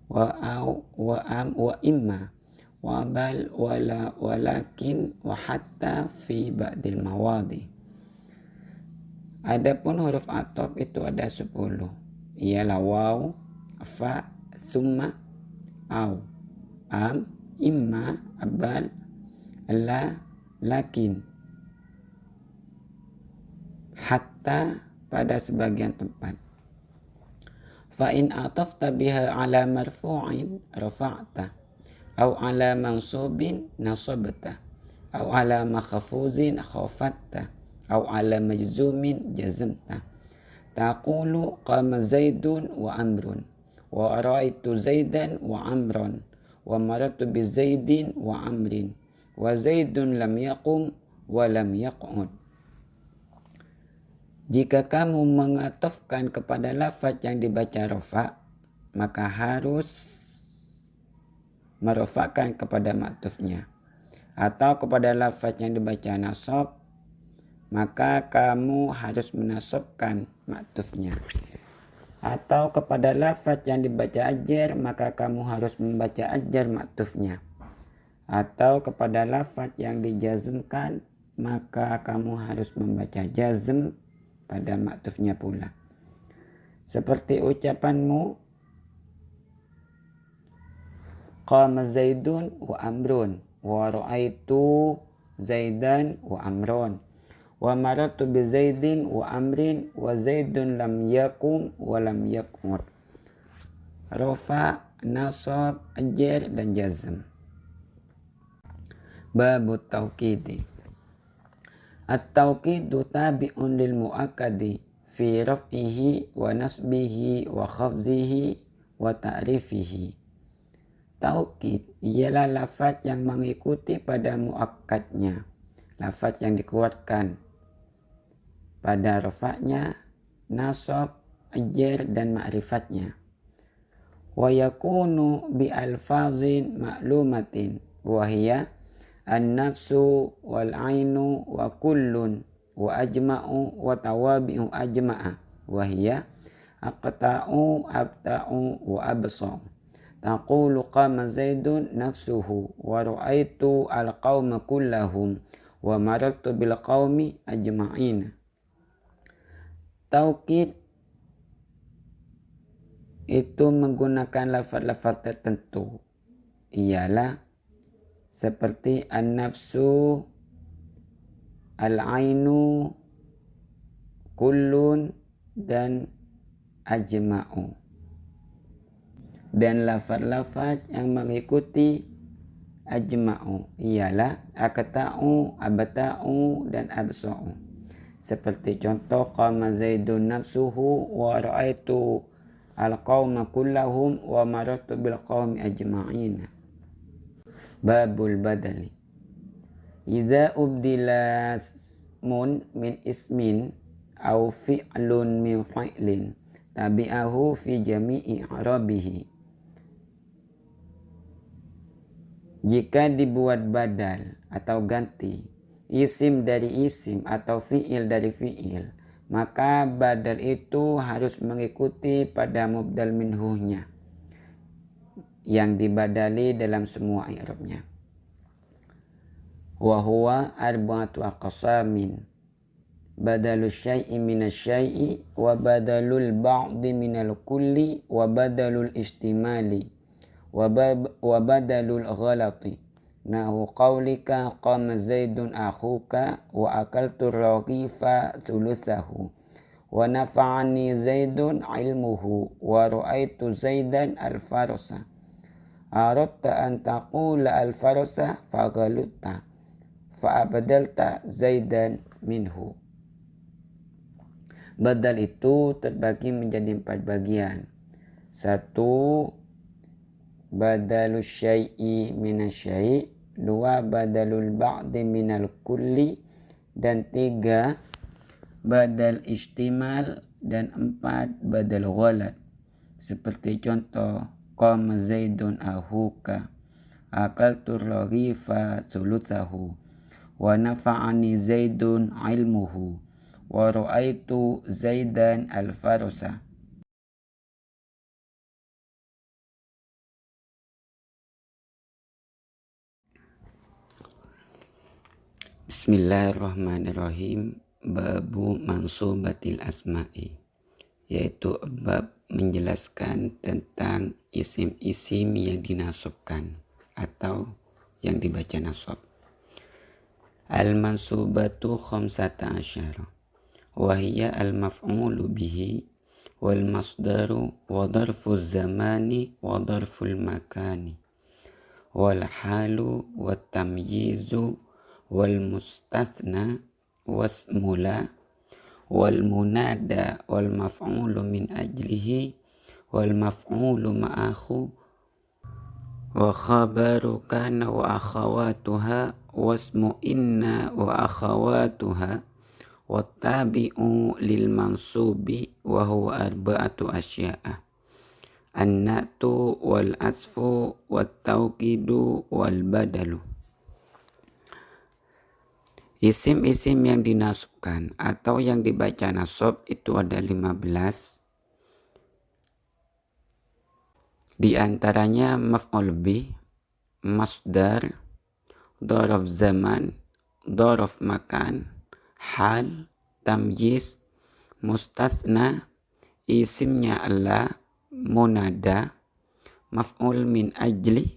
wa au wa am wa imma wa bal wala walakin wa hatta fi ba'dil mawadi. Adapun huruf ataf itu ada 10, ialah waw, fa, thumma, au, am, imma, bal, la, lakin, hatta pada sebagian tempat. Fa in atafta biha ala marfu'in rafa'ta, au ala mansubin nasabta, au ala makhfuzin khafatta, au ala majzumin jazmta. Taqulu qama Zaidun wa Amrun wa ra'aitu Zaidan wa Amran wa marartu bi Zaidin wa Amrin wa Zaidun lam yaqum wa lam yaq'ud. Jika kamu mengatofkan kepada lafaz yang dibaca rafa, maka harus merofakkan kepada maktufnya. Atau kepada lafaz yang dibaca nasab, maka kamu harus menasabkan maktufnya. Atau kepada lafaz yang dibaca ajar, maka kamu harus membaca ajar maktufnya. Atau kepada lafaz yang dijazmkan, maka kamu harus membaca jazm pada maktufnya pula. Seperti ucapanmu qama Zaidun wa Amrun wa ra'aitu Zaidan wa Amron wa marartu bi Zaidin wa Amrin wa Zaidun lam yakum wa lam yaq'ud. Rafa, nasab, ajar dan jazm. Babut tauqidi. At-tauqidu tabi'un lil mu'akkadi fi raf'ihi wa nasbihi wa khafzihi wa ta'rifihi. Taukid ialah lafaz yang mengikuti pada muakkadnya, lafaz yang dikuatkan pada rafa'nya, nasab, jar dan ma'rifatnya. Wa yakunu bi alfazin ma'lumatin wa hiya an-nafsu wal ainu wa kullun wa ajma'u wa tawabi'u ajma'a wa hiya aqta'u abta'u wa absa'u. Taqulu qama zaidun nafsuhu wa ra'aitu al-qauma kullahum wa marartu bil qaumi ajma'in. Taukid itu menggunakan lafaz-lafaz tertentu, ialah seperti an-nafsu, al-ainu, kullun dan ajma'u. Dan lafaz-lafaz yang mengikuti ajma'u ialah aqta'u, abta'u dan absa'u. Seperti contoh qama zaidun nafsuhu wa ra'aitu al-qauma kullahum wa marartu bil qaumi ajma'in. Babul badali. Idza ubdila ismun min ismin aw fi'lun min fi'lin tabi'ahu fi jami'i i'rabihi. Jika dibuat badal atau ganti isim dari isim atau fi'il dari fi'il, maka badal itu harus mengikuti pada mubdal minhunya yang dibadali dalam semua i'rabnya. Wa huwa arba'atu aqsamin: badalul syai'i minasy syai'i, wa badalul ba'di minal kulli, wa badalul istimali, wa badalul ghalati. Nahu qaulika qama zaidun akhuka wa akaltu raghifa thuluthahu wa nafa'ani zaidun ilmuhu wa ra'aitu zaidan al-farsa. Aradta an taqula al-farsa faghalutta fa'abadalta zaidan minhu. Badal itu terbagi menjadi 4 bagian. 1. Badalul syai'i minasy syai', 2. Badalul ba'di minal kulli, dan 3. Badal istimal, dan 4. Badal ghalat. Seperti contoh qama zaidun ahuka, akaltu raghifa thuluthahu, wa nafa'ani zaidun ilmuhu, wa ra'aitu zaidan al-farsa. Bismillahirrahmanirrahim. Babu mansubatil asma'i, yaitu bab menjelaskan tentang isim-isim yang dinasabkan atau yang dibaca nasab. Al-mansubatu khamsata asyara wa hiya al-maf'ulu bihi wal masdaru wa dharfuz zamani wa dharful makani wal halu wat tamyizu wal mustathna wasmula wal munada wal maf'ulu min ajlihi wal maf'ulu ma'ahu wa khabaru kana wa akhawatuha wasmu inna wa akhawatuha wa tabi'u lil mansubi wa huwa arba'atu asya'a: an-na'tu wal asfu wat taukidu wal badalu. Isim-isim yang dinasabkan atau yang dibaca nasab itu ada 15. Di antaranya maf'ul bih, masdar, dzaraf zaman, dzaraf makan, hal, tamyiz, mustatsna, isimnya Allah, munada, maf'ul min ajli,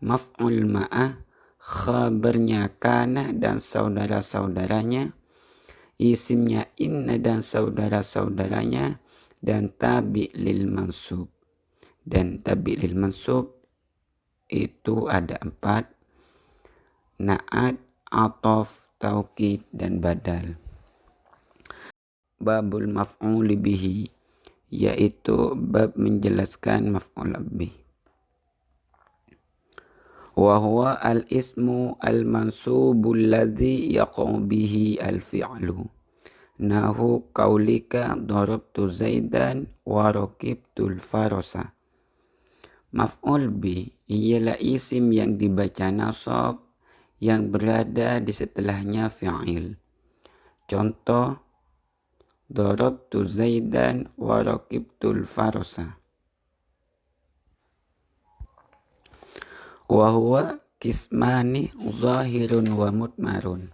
maf'ul ma'ah, khabarnya kana dan saudara-saudaranya, isimnya inna dan saudara-saudaranya, dan tabi' lil mansub. Dan tabi' lil mansub itu ada 4: na'at, atof, taukid, dan badal. Babul maf'uli bihi, yaitu bab menjelaskan maf'ul bih. Wa huwa al-ismu al-mansubu alladhi yaqa'u bihi al-fi'lu. Nahu qaulika darabtu Zaidan wa rakibtul farasa. Maf'ul bi ialah isim yang dibaca nasab yang berada di setelahnya fi'il. Contoh, darabtu Zaidan wa rakibtul farasa. Wa huwa kismani zahirun wa mudmarun.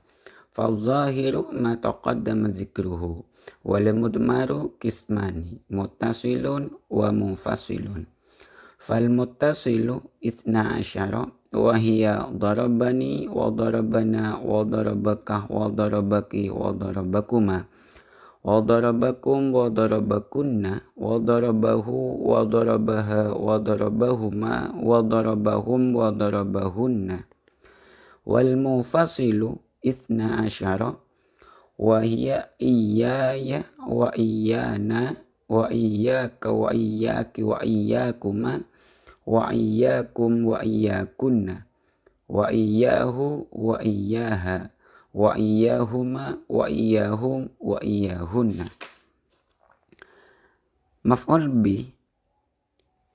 Fal-zahiru ma taqaddama zikruhu wal mudmaru kismani muttasilun wa munfasilun. Fal muttasilu ithna asyara wa hiya darabani wa darabana wa darabaka wa darabaki wa darabakuma wa darabakum wa darabakunna wa darabahu wa darabaha wa darabahuma wa darabahum wa darabahunna. Wal munfasilu ithna asyara wa hiya iyaya wa iyana wa iyyaka wa iyyaki wa iyyakuma wa iyyakum wa iyyakunna wa iyyahu wa iyyaha wa iyyahuma wa iyyahum wa iyyahunna. Maf'ul bi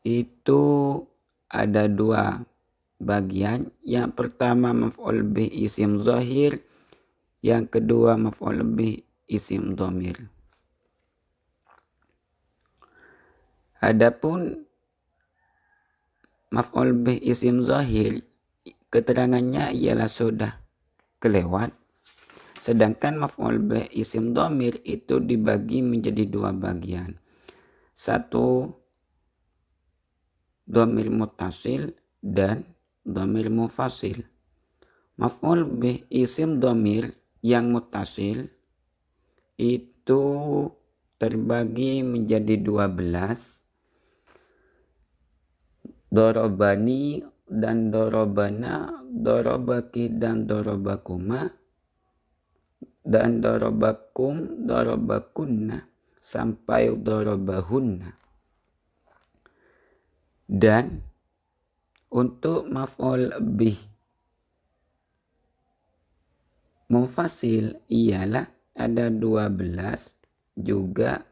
itu ada dua bagian. Yang pertama maf'ul bi isim zahir, yang kedua maf'ul bi isim dhamir. Adapun maf'ul bi isim zahir, keterangannya ialah sudah kelewat. Sedangkan maf'ul bi isim dhamir itu dibagi menjadi dua bagian. Satu dhamir muttasil dan dhamir munfasil. Maf'ul bi isim dhamir yang muttasil itu terbagi menjadi 12. Dorobani dan dorobana, dorobaki dan dorobakuma, dan dorobakum, dorobakunna, sampai dorobahunna. Dan untuk maf'ul bih munfasil ialah ada 12 juga,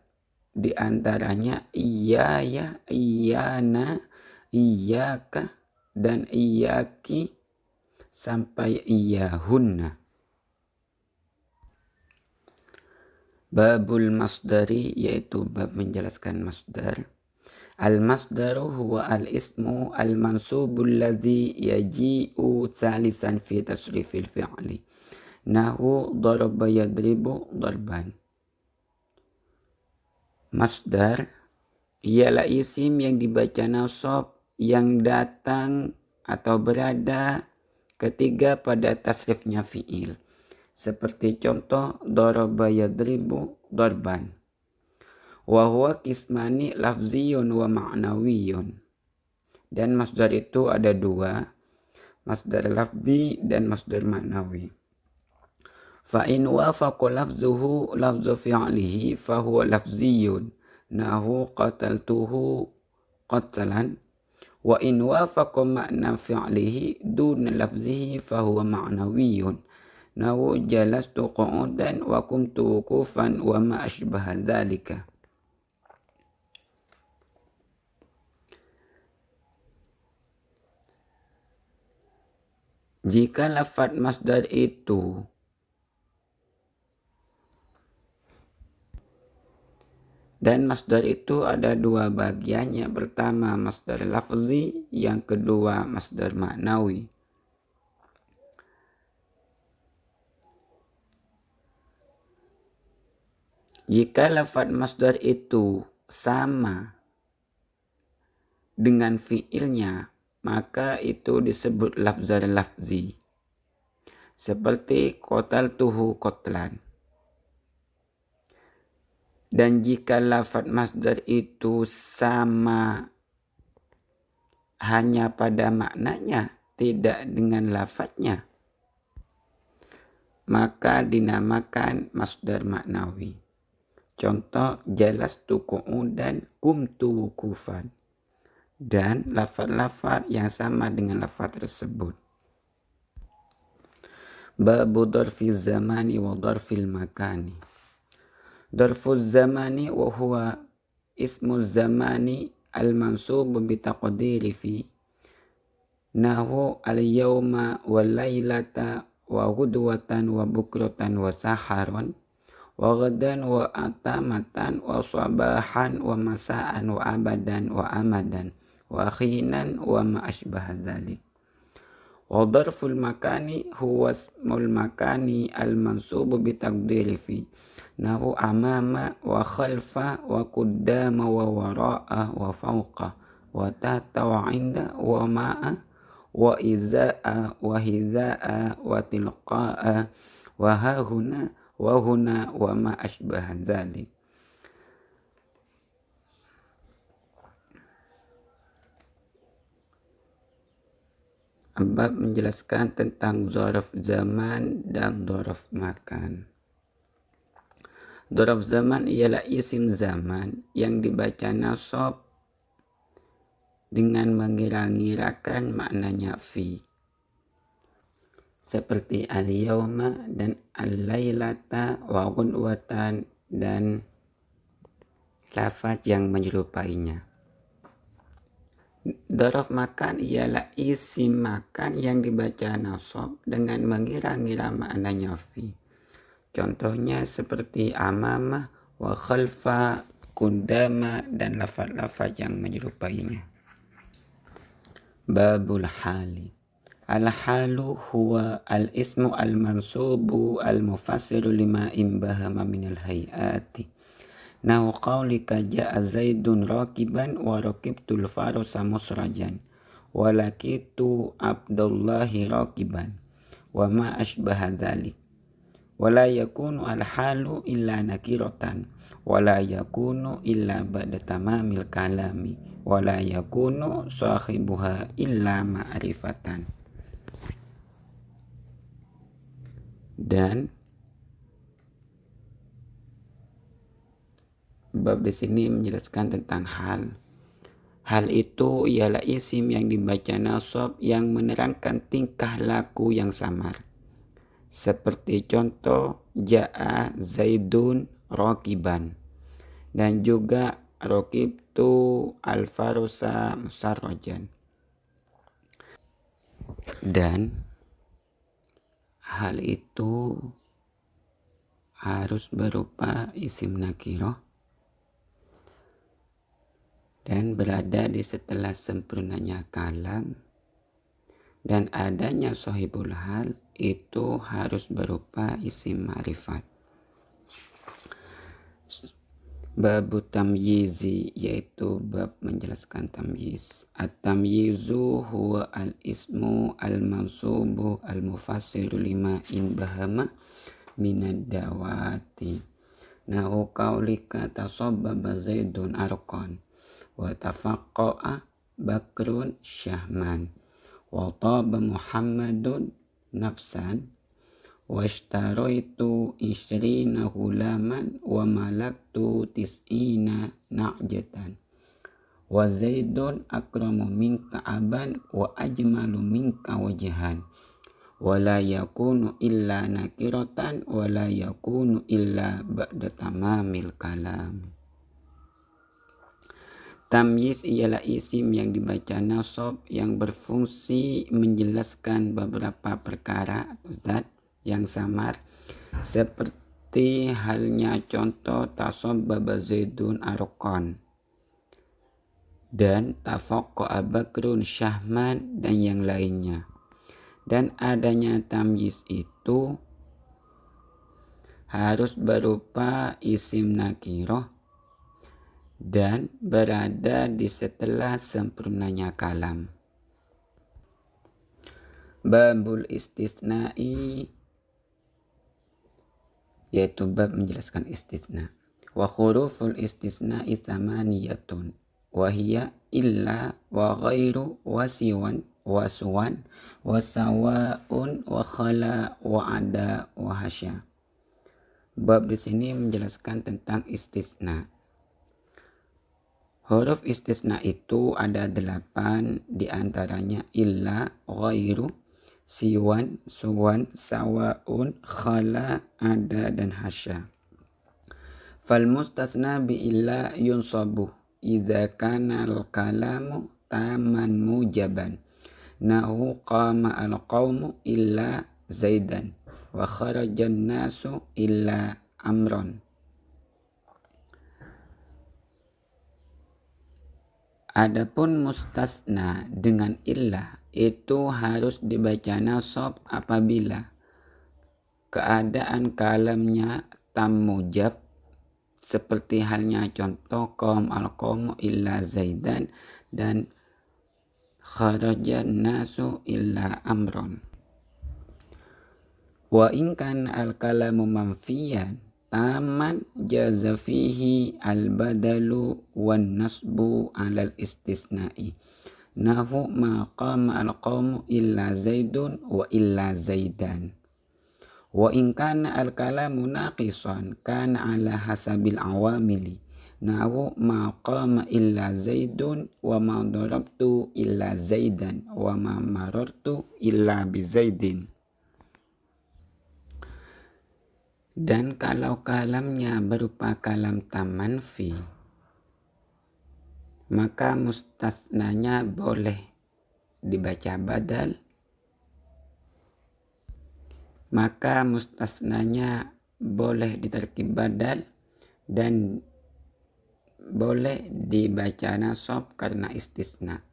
diantaranya iyaya, iyana, iyaka, dan iyaki sampai iyahunna. Babul masdari, yaitu bab menjelaskan masdar. Al-masdaru huwa al-ismu al-mansubu alladhi yaji'u thalithan fi tasrifil fi'li. Nahu daraba yadribu darban. Masdar ialah isim yang dibaca nasab yang datang atau berada ketiga pada tasrifnya fi'il. Seperti contoh daraba yadribu darban. Wa huwa kismani lafziyun wa ma'nawiyun. Dan masdar itu ada dua, masdar lafzi dan masdar ma'nawi. Fa in wafaqa lafzuhu lafzu fi'lihi fa huwa lafziyun. Nahu qataltuhu qatalan. Wa in wafaqa ma'na fi'lihi duna lafzihi fa huwa ma'nawiyun. Nahu jalastu qu'udan wa kumtu wukufan wa ma ashbaha dzalika. Jika lafaz masdar itu dan masdar itu ada dua bagian. Yang pertama masdar lafzi, yang kedua masdar ma'nawi. Jika lafaz masdar itu sama dengan fiilnya, maka itu disebut lafzar lafzi. Seperti qataltuhu qatlan. Dan jika lafaz masdar itu sama hanya pada maknanya, tidak dengan lafaznya, maka dinamakan masdar maknawi. Contoh jalastu qu'udan kumtu wukufan. dan lafaz-lafaz yang sama dengan lafaz tersebut. Babu dharfiz zamani wa dharfil makani. Dharfuz zamani wa huwa ismu zamani al-mansubu bitaqdiri fi nahu al-yawma wal laylata wa ghudwatan wa bukratan wa saharon wa ghadan wa atamatan wa sabahan wa masaan wa abadan wa amadan wa khinan wa ma ashbaha dhalik. Wa dharful makani huwa ismul makani al-mansubu bitaqdiri fi nahu amama wa khalfa wa quddama wa wara'a wa fawqa wa tahta wa inda wa ma'a wa iza'a wa hiza'a wa tilqa'a wa hahuna wa huna wa ma ashbaha dzalik. Bab menjelaskan tentang dzaraf zaman dan dzaraf makan. Dzaraf zaman ialah isim zaman yang dibaca nasab dengan mengira-ngirakan maknanya fi. Seperti al-yawma dan al-lailata wa ghudwatan dan lafaz yang menyerupainya. Dzaraf makan ialah isim makan yang dibaca nasab dengan mengira-ngira maknanya fi. Contohnya seperti amama wa khalfa, kundama dan lafaz-lafaz yang menyerupainya. Babul hali. Al-halu huwa al-ismu al-mansubu al-mufassiru lima imbahama minal hayati. Nahu qawlika ja'a zaidun rakiban wa rakibtul farusa musrajan wa lakitu abdullahi rakiban wa ma ashbaha dhalik. Wa la yakunu al-halu illa nakiratan wa la yakunu illa ba'da tamamil kalami wa la yakunu sahibuha illa ma'rifatan. Dan bab di sini menjelaskan tentang hal. Hal itu ialah isim yang dibaca nasab yang menerangkan tingkah laku yang samar. Seperti contoh ja'a zaidun rakiban dan juga rakibtu al-farusa musarrajan. Dan hal itu harus berupa isim nakirah dan berada di setelah sempurnanya kalam, dan adanya sahibul hal itu harus berupa isim ma'rifat. Babu tamyizi, yaitu bab menjelaskan tamyiz. At-tamyizu huwa al-ismu al-mansubu al-mufassiru lima in bahama minad dawati. Nahu qaulika tasabbaba zaidun arqan wa tafaqqa'a bakrun syahman wa taba muhammadun nafsan wa ishtaraitu ishrina hulaman wa malaktu tis'ina na'jatan wa zaidun akramu minka aban wa ajmalu minka wajhan wa la yakunu illa nakiratan wa la yakunu illa ba'da tamamil kalam. Tamyiz ialah isim yang dibaca nasab yang berfungsi menjelaskan beberapa perkara atau zat yang samar, seperti halnya contoh tasabbaba zaidun arqan dan tafaqqa'a bakrun syahman dan yang lainnya. Dan adanya tamyiz itu harus berupa isim nakirah dan berada di setelah sempurnanya kalam. Babul istisna'i, yaitu bab menjelaskan istisna. Wa huruful istisna'i tsamaniyatun wa hiya illa wa ghairu wa siwan wa suwan wa sawa'un wa khala wa ada wa hasya. Bab di sini menjelaskan tentang istisna. Huruf istisna itu ada 8, diantaranya illa, ghairu, siwan, suwan, sawaun, khala, ada, dan hasya. Fal mustasna bi illa yunsabu idza kana al-kalamu taman mujaban. Nahu qama al-qawmu illa zaidan wa kharajan nasu illa amron. Adapun mustasna dengan illah itu harus dibaca nasab apabila keadaan kalamnya tam mujab, seperti halnya contoh qam al-qawmu illa zaidan dan kharajan nasu illa amron. Wa in kana al-kalamu manfiyan taman jaza fihi al-badalu wan nasbu alal istisna'i. Nahu ma qama al-qawmu illa zaidun wa illa zaidan. Wa in kana al-kalamu naqisan kana ala hasabil awamili. Nahu ma qama illa zaidun wa ma darabtu illa zaidan wa ma marartu illa bi zaidin. Dan kalau kalamnya berupa kalam tam manfi, maka mustasnanya boleh dibaca badal, maka mustasnanya boleh diterkib badal dan boleh dibaca nasab karena istisna.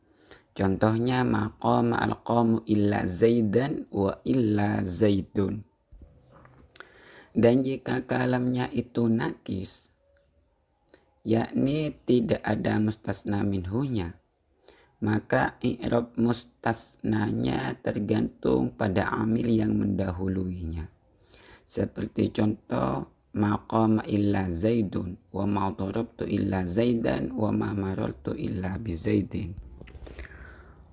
Contohnya maqama al-qawmu illa zaidan wa illa zaidun. Dan jika kalamnya itu nakis, yakni tidak ada mustasna minhunya, maka i'rab mustasnanya tergantung pada amil yang mendahuluinya. Seperti contoh maqama illa zaidun wa ma darabtu illa zaidan wa ma marartu illa bi zaidin.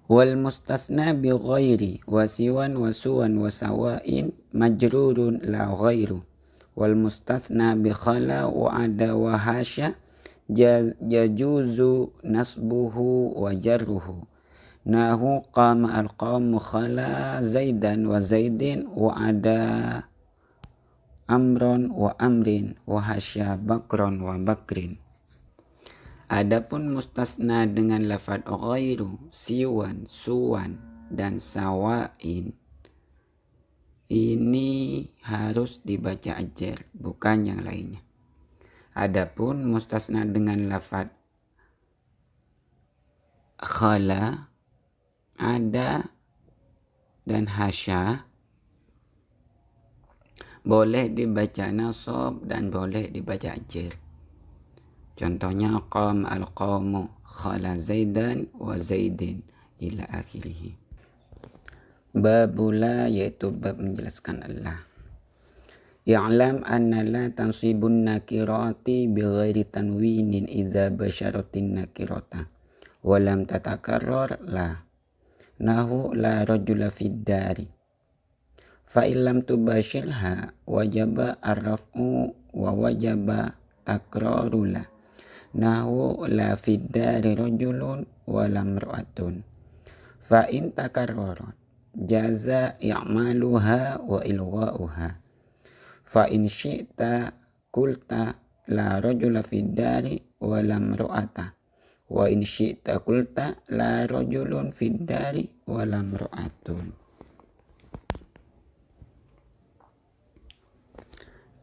Wal mustasna bi ghairi wa siwan wa suwan wa sawain majrurun la ghairu. Wal mustasna bi khala wa ada wa hasya yajuzu nasbuhu wa jarruhu. Nahu qama al-qawmu khala zaidan wa zaidin wa ada amron wa amrin wa hasya bakron wa bakrin. Adapun mustasna dengan lafaz ghairu, siwan, suwan, dan sawain, ini harus dibaca ajar, bukan yang lainnya. Adapun mustasna dengan lafaz khala, ada, dan hasya, boleh dibaca nasab dan boleh dibaca ajar. Contohnya qam al-qawmu khala zaidan wa zaidin ila akhirih. Babula yaitu bab menjelaskan Allah. Ya'lam anna la tansibun nakirati bighairi tanwinin idza basyaratin nakirata wa lam tatakarrar la. Nahu la rajula fid dari. Fa illam tubashirha wajaba ar-raf'u wa wajaba takraru la. Nahu la fid dari rajulun wa lam ra'atun. Fa in takarrarat jaza i'maluha wa ilgha'uha. Fa in syi'ta kulta la rajula fid dari wa lam ra'ata. Wa in syi'ta kulta la rajulun fid dari wa lam ra'atun.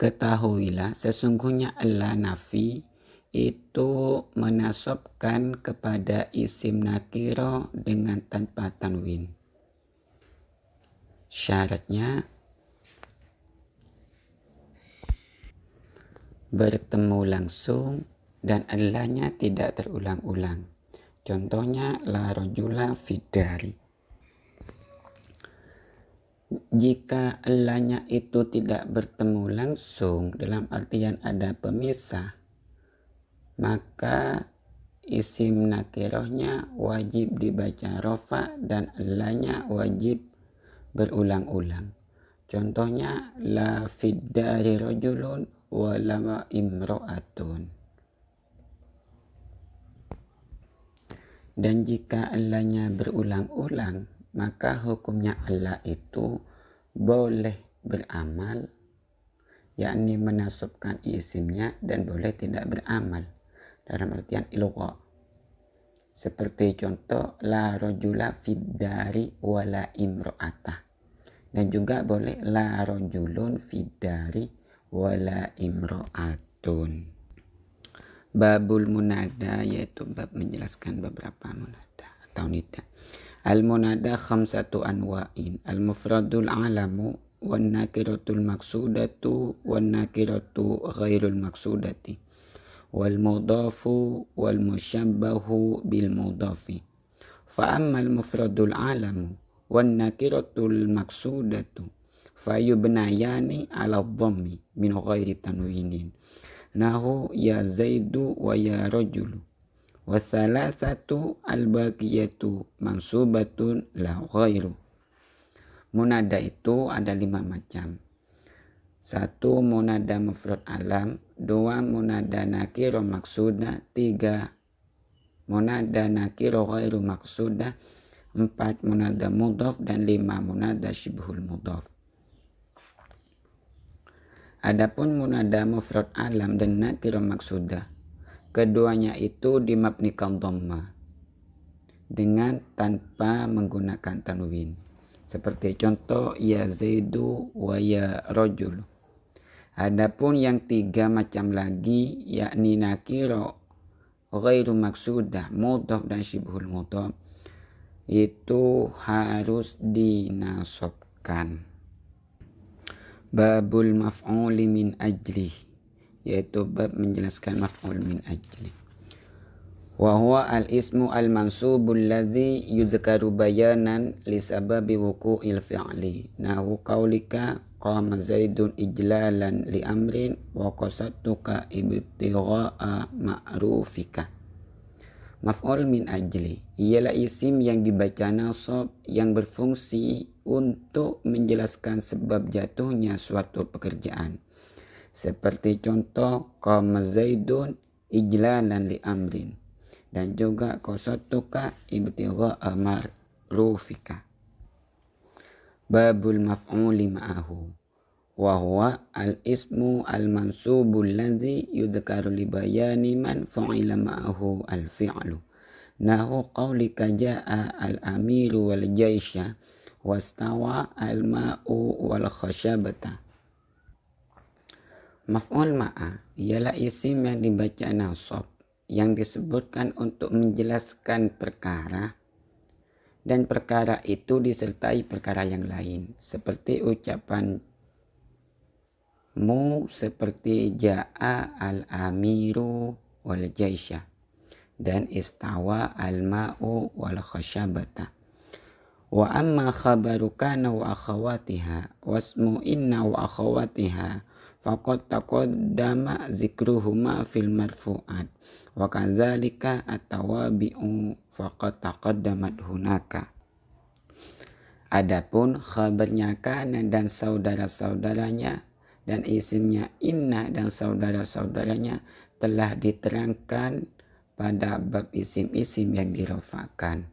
Ketahuilah sesungguhnya Allah nafi itu menasabkan kepada isim nakiro dengan tanpa tanwin. Syaratnya bertemu langsung dan Allahnya tidak terulang-ulang. Contohnya la rajula fidari. Jika Allahnya itu tidak bertemu langsung dalam artian ada pemisah, maka isim nakirohnya wajib dibaca rofa dan Allahnya wajib berulang-ulang. Contohnya la fiddari rajulun wa lama imro'atun. Dan jika Allahnya berulang-ulang, maka hukumnya Allah itu boleh beramal, yakni menasabkan isimnya, dan boleh tidak beramal dalam artian ilgha. Seperti contoh la rajula fid dari wala imra'atah, dan juga boleh la rajulun fid dari wala imra'atun. Babul munada, yaitu bab menjelaskan beberapa munada atau nida. Al munada khamsatu anwa'in. Al mufradul alamu wan nakiratul maksudatu wan nakiratu ghairul maksudati wal mudafu wal musyabbahu bil mudafi. Fa ammal mufradul alamu wan nakiratul maksudatu fayubnayani ala dhammi min ghairi tanwinin, nahu ya zaidu wa ya rajulu, wa thalathatu al-baqiyatu mansubatun la ghairu. Munada itu ada 5 macam. 1 munada mufrad alam, 2 munada nakiro maksuda, 3 munada nakiro ghairu maksuda, 4 munada mudhaf, dan 5 munada syibhul mudhaf. Adapun munada mufrad alam dan nakiro maksuda, keduanya itu dimabnikan dhamma dengan tanpa menggunakan tanwin. Seperti contoh ya zaidu wa ya rajul. Adapun yang 3 macam lagi, yakni nakiro ghairu maksudah, mudhaf, dan syibhul mudhaf, itu harus dinasobkan. Babul maf'uli min ajlih, yaitu bab menjelaskan maf'ul min ajlih. Wa huwa al-ismu al-mansubul ladzi yudhkaru bayanan li sababi wuqu'il fi'li, nahu qaulika qama zaidun ijlalan li amrin wa qasadtuka ibtigha'a ma'rufika. Maf'ul min ajli ialah isim yang dibaca nasab yang berfungsi untuk menjelaskan sebab jatuhnya suatu pekerjaan. Seperti contoh qama zaidun ijlalan li amrin, dan juga qasadtuka ibtigha'a ma'rufika. Babul maf'uli ma'ahu wa huwa al-ismu al-mansubul ladzi yudhkaru li bayani man fu'ila ma'ahu al-fi'lu, nahu qaulika ja'a al-amiru wal jaisha wastawa al-ma'u wal khashabata. Maf'ul ma'a ialah isim yang dibaca nasab yang disebutkan untuk menjelaskan perkara, dan perkara itu disertai perkara yang lain, seperti ucapan mu seperti ja'a al-amiru wal jaisha, dan istawa al-ma'u wal khashabata. Wa amma khabaru kana wa akhawatiha wasmu inna wa akhawatiha faqad taqaddama zikruhuma fil marfu'at wa kadzalika at-tawabi'u faqad taqaddamat hunaka. Adapun khabarnya kana dan saudara-saudaranya dan isimnya inna dan saudara-saudaranya telah diterangkan pada bab isim-isim yang dirafa'kan.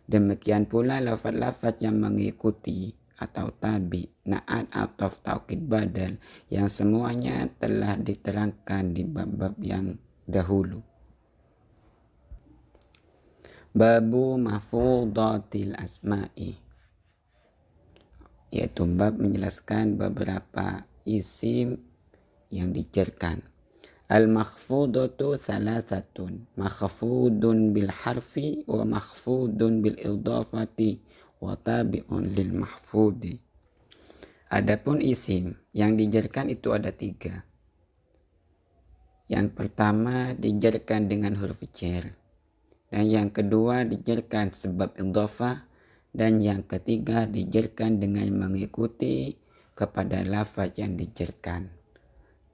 Demikian pula lafaz-lafaz yang mengikuti atau tabi, na'at atau taukid badal, yang semuanya telah diterangkan di bab-bab yang dahulu. Babu mafudhatil asma'i, yaitu bab menjelaskan beberapa isim yang dicerkan. Al-makhfudatu thalathatun, makhfudun bil harfi wa makhfudun bil idhafati wa tabi'un lil mahfudi. Adapun isim yang dijerkan itu ada 3. Yang pertama dijerkan dengan huruf jar, dan yang kedua dijerkan sebab idhafah, dan yang ketiga dijerkan dengan mengikuti kepada lafaz yang dijerkan,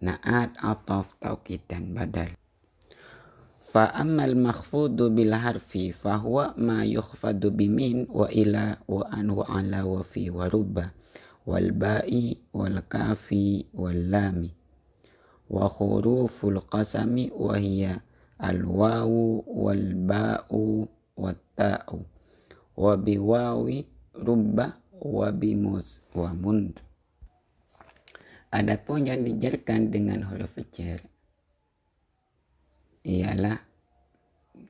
na'at, ataf, taukid, dan badal. Fa ammal makhfudu bil harfi fa huwa ma yukhfadu bimin wa ila wa an wa ala wa fi wa rubba wal ba'i wal kafi wal lami wa khuruful qasami wa hiya al wawu wal ba'u wa ta'u wa biwawi rubba wa bimuz wa mund. Adapun yang dijarkan dengan huruf jar ialah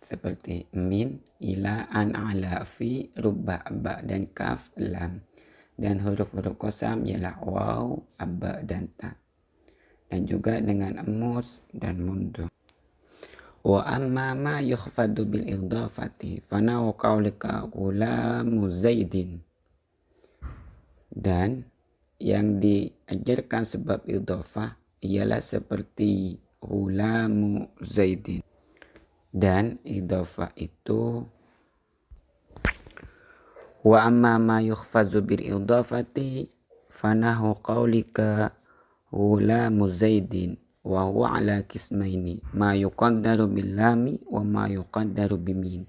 seperti min, ila, an, ala, fi, rubba, ba, dan kaf, lam. Dan huruf-huruf qasam ialah waw, aba, dan ta. Dan juga dengan mus dan mundu. Wa amma ma yukhfadu bil idhafati fanahu qaulika gulamu zaidin. Dan yang diajarkan sebab idhafah ialah seperti gulamu zaidin. Dan idhafah itu wa amma ma yukhfazu bil idhafati fanahu qaulika gulamu zaidin wa huwa ala qismaini ma yuqaddaru bil lami wa ma yuqaddaru bimin.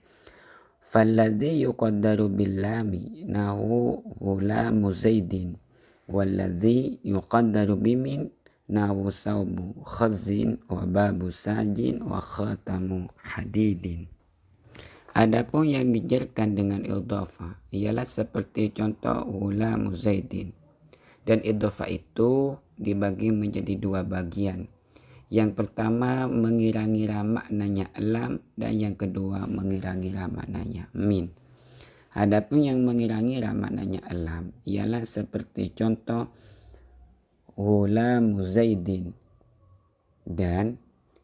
Falladhi yuqaddaru bil lami nahu gulamu zaidin walladhi yuqaddaru bimin nahu saubu khazin wa babu sajin wa khatamu hadidin. Adapun yang dijarkan dengan idhafah ialah seperti contoh gulamu zaidin. Dan idhafah itu dibagi menjadi dua bagian. Yang pertama mengira-ngira maknanya lam dan yang kedua mengira-ngira maknanya min. Adapun yang mengira-ngira maknanya lam ialah seperti contoh gulamu zaidin. Dan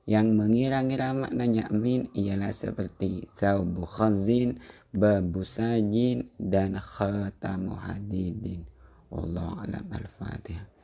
yang mengira-ngira maknanya min ialah seperti thawbu khazin, babu sajin, dan khatamu hadidin. Wallahu a'lam. Al-Fatihah.